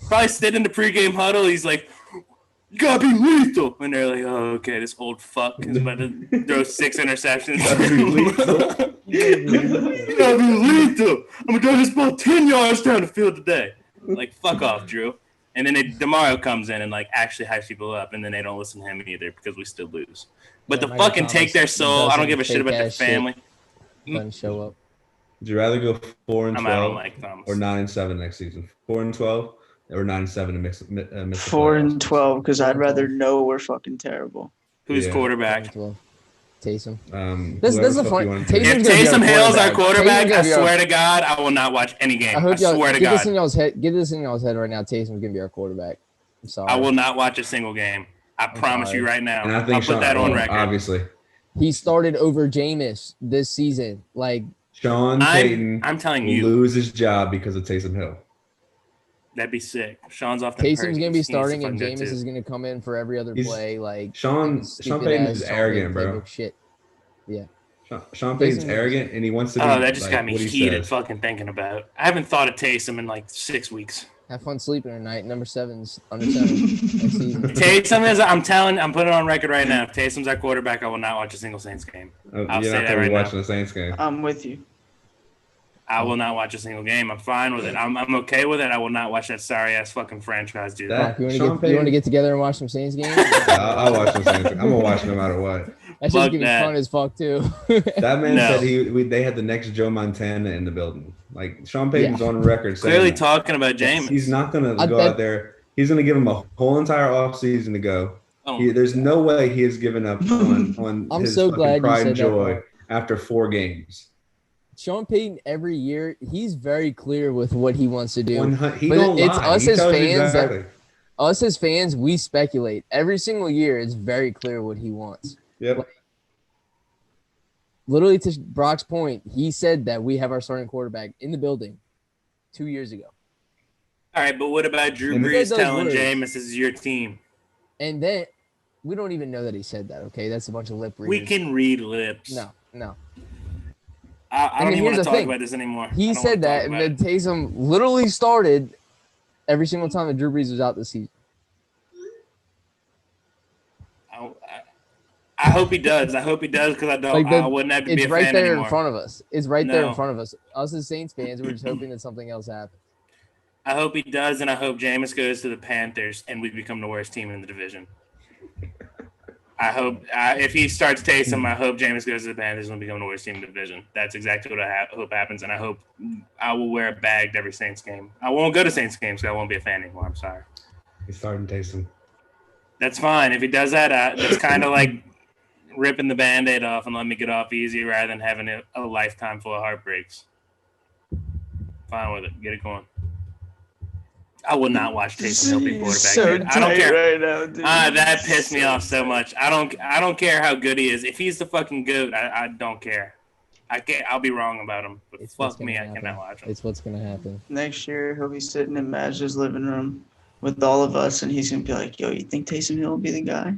Probably sit in the pregame huddle. He's like, you gotta be lethal. And they're like, oh, okay, this old fuck is about to throw 6 interceptions. You gotta be lethal. I'm gonna throw this ball 10 yards down the field today. Like, fuck off, Drew. And then DeMario comes in and like actually hypes people up, and then they don't listen to him either because we still lose. But to fucking take their soul, I don't give a shit about their family. Doesn't show up. Would you rather go 4-12 or 9-7 next season? 4-12 or 9-7 to mix 4-12 because I'd rather know we're fucking terrible. Who's quarterback? Taysom. This is a fun. If Taysom Hill's our quarterback, I swear to God, I will not watch any game. I swear to God. Get this in y'all's head right now. Taysom's gonna be our quarterback. I'm sorry. I will not watch a single game. I promise you right now. And I think I'll put that on record. Obviously, he started over Jameis this season. Like Sean Payton, I'm telling you, lose his job because of Taysom Hill. That'd be sick. Sean's off the Taysom's gonna be starting, and Jameis is gonna come in for every other play. Like Sean Payton is arrogant, bro. Shit. Yeah. Sean Payton's arrogant, and he wants to be. Oh, that just got me heated fucking thinking about. I haven't thought of Taysom in like 6 weeks. Have fun sleeping tonight. Number 7's under 7 next season. Taysom is. I'm putting it on record right now. If Taysom's our quarterback, I will not watch a single Saints game. I'll say that right now. Watching the Saints game. I'm with you. I will not watch a single game. I'm fine with it. I'm okay with it. I will not watch that sorry ass fucking franchise do that. You want to get together and watch some Saints games? I'll watch some Saints. I'm gonna watch no matter what. That should be fun as fuck too. That man said they had the next Joe Montana in the building. Like Sean Payton's on record saying clearly talking about Jameis. He's not gonna go out there. He's gonna give him a whole entire offseason to go. There's no way he has given up on I'm his so glad pride you said and joy that, after 4 games. Sean Payton every year, he's very clear with what he wants to do. It's us as fans us as fans, we speculate. Every single year, it's very clear what he wants. Yep. Like, literally, to Brock's point, he said that we have our starting quarterback in the building 2 years ago. All right, but what about Drew Brees telling Jameis this is your team? And then we don't even know that he said that, okay? That's a bunch of lip readers. We can read lips. No. I don't even want to talk about this anymore. He said that, and then Taysom literally started every single time that Drew Brees was out this season. I hope he does. I hope he does because I wouldn't have to be a fan anymore. It's right there in front of us. It's right there in front of us. Us as Saints fans, we're just hoping that something else happens. I hope he does, and I hope Jameis goes to the Panthers and we become the worst team in the division. I hope if he starts Taysom, I hope Jameis goes to the Panthers and become the worst team in the division. That's exactly what I hope happens, and I hope I will wear a bag to every Saints game. I won't go to Saints games because I won't be a fan anymore. I'm sorry. He's starting Taysom. That's fine. If he does that, that's kind of like ripping the Band-Aid off and let me get off easy rather than having a lifetime full of heartbreaks. Fine with it. Get it going. I will not watch Taysom Hill be quarterback. So I don't care. right now, dude. That pissed me off so much. I don't care how good he is. If he's the fucking GOAT, I don't care. I can't. I'll be wrong about him, but fuck me, I cannot watch him. It's what's gonna happen. Next year, he'll be sitting in Madge's living room with all of us, and he's gonna be like, "Yo, you think Taysom Hill will be the guy?"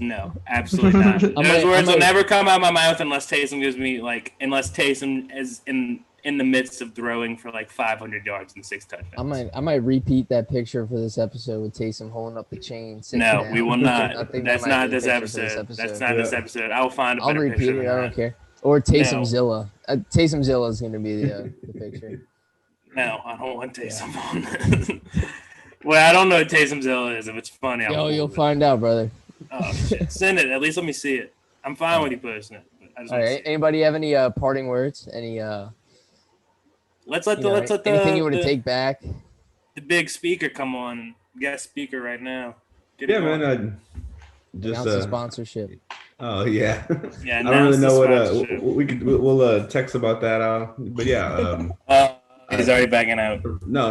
No, absolutely not. Those words will never come out of my mouth unless Taysom is in the midst of throwing for like 500 yards and 6 touchdowns. I might repeat that picture for this episode with Taysom holding up the chain. No, we will not. That's not this episode. That's not this episode. I'll find a better picture. I'll repeat it. I don't care. Or Taysom Zilla. Taysom Zilla is going to be the picture. No, I don't want Taysom on this. Well, I don't know what Taysom Zilla is. If it's funny, you'll find out, brother. Oh, shit. Send it. At least let me see it. I'm fine with you posting it. All right. Anybody have any parting words? Any anything you want to take back? The big speaker come on. Guest speaker right now. Man. Just announce the sponsorship. Oh yeah. Yeah. I don't really know what we'll text about that. But yeah. He's already backing out. No.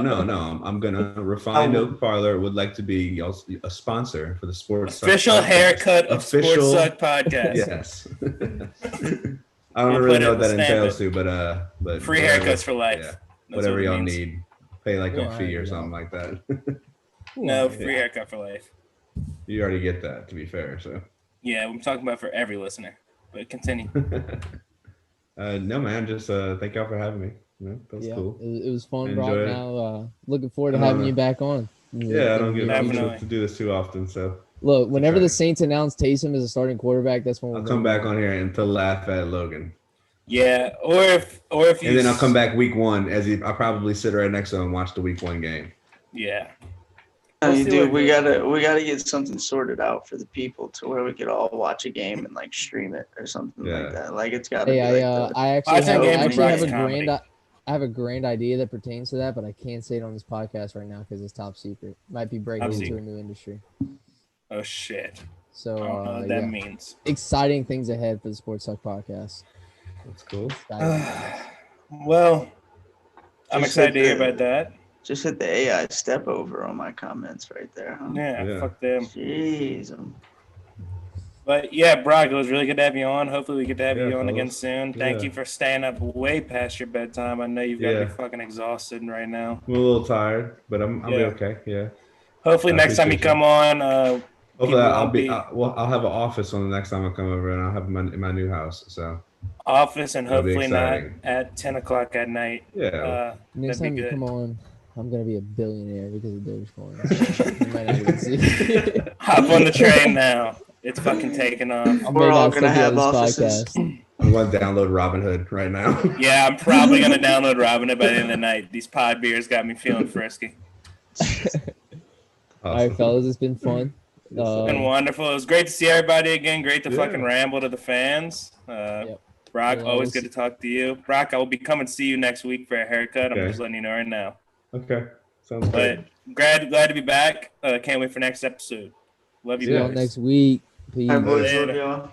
I'm gonna Refined Oak Parlor would like to be a sponsor for the Sports official Suck haircut of Sports Suck podcast. Yes. I don't really know what that entails to, but free haircuts for life. Yeah, whatever y'all need, pay like a fee or something like that. No, free haircut for life. You already get that, to be fair. So. Yeah, I'm talking about for every listener. But continue. No, man. Just thank y'all for having me. That was cool. It was fun, Brock. Now, looking forward to having you back on. Yeah, I don't get to do this too often. So look, whenever the Saints announce Taysom as a starting quarterback, that's when I'll come back on here and to laugh at Logan. Yeah, or if you. And then I'll come back week 1 I'll probably sit right next to him and watch the week 1 game. Yeah. Dude, we gotta get something sorted out for the people to where we could all watch a game and like stream it or something like that. Like it's gotta be I have a grand idea that pertains to that, but I can't say it on this podcast right now because it's top secret. Might be breaking into a new industry. Oh shit! So I don't know what that means. Exciting things ahead for the Sports Suck podcast. That's cool. Well, I'm excited to hear about that. Just hit the AI step over on my comments right there, huh? Yeah. Fuck them. Jeez. But yeah, Brock, it was really good to have you on. Hopefully we get to have you on again soon. Thank you for staying up way past your bedtime. I know you've got to be fucking exhausted right now. I'm a little tired, but I'll be okay. Yeah. Hopefully next time you come on, hopefully I'll have an office on the next time I come over, and I'll have my new house. So office, and hopefully not at 10 o'clock at night. Yeah. Next time you come on, I'm gonna be a billionaire because of Dogecoin. You might not even see. Hop on the train now. It's fucking taking off. We're all gonna have offices. I'm going to download Robinhood right now. Yeah, I'm probably going to download Robinhood by the end of the night. These pod beers got me feeling frisky. Awesome. All right, fellas, it's been fun. It's been wonderful. It was great to see everybody again. Great to fucking ramble to the fans. Brock, always good to talk to you. Brock, I will be coming to see you next week for a haircut. I'm just letting you know right now. Okay. Sounds good. Glad to be back. Can't wait for next episode. Love you guys. See y'all next week. Peace. All right, boys. Love y'all.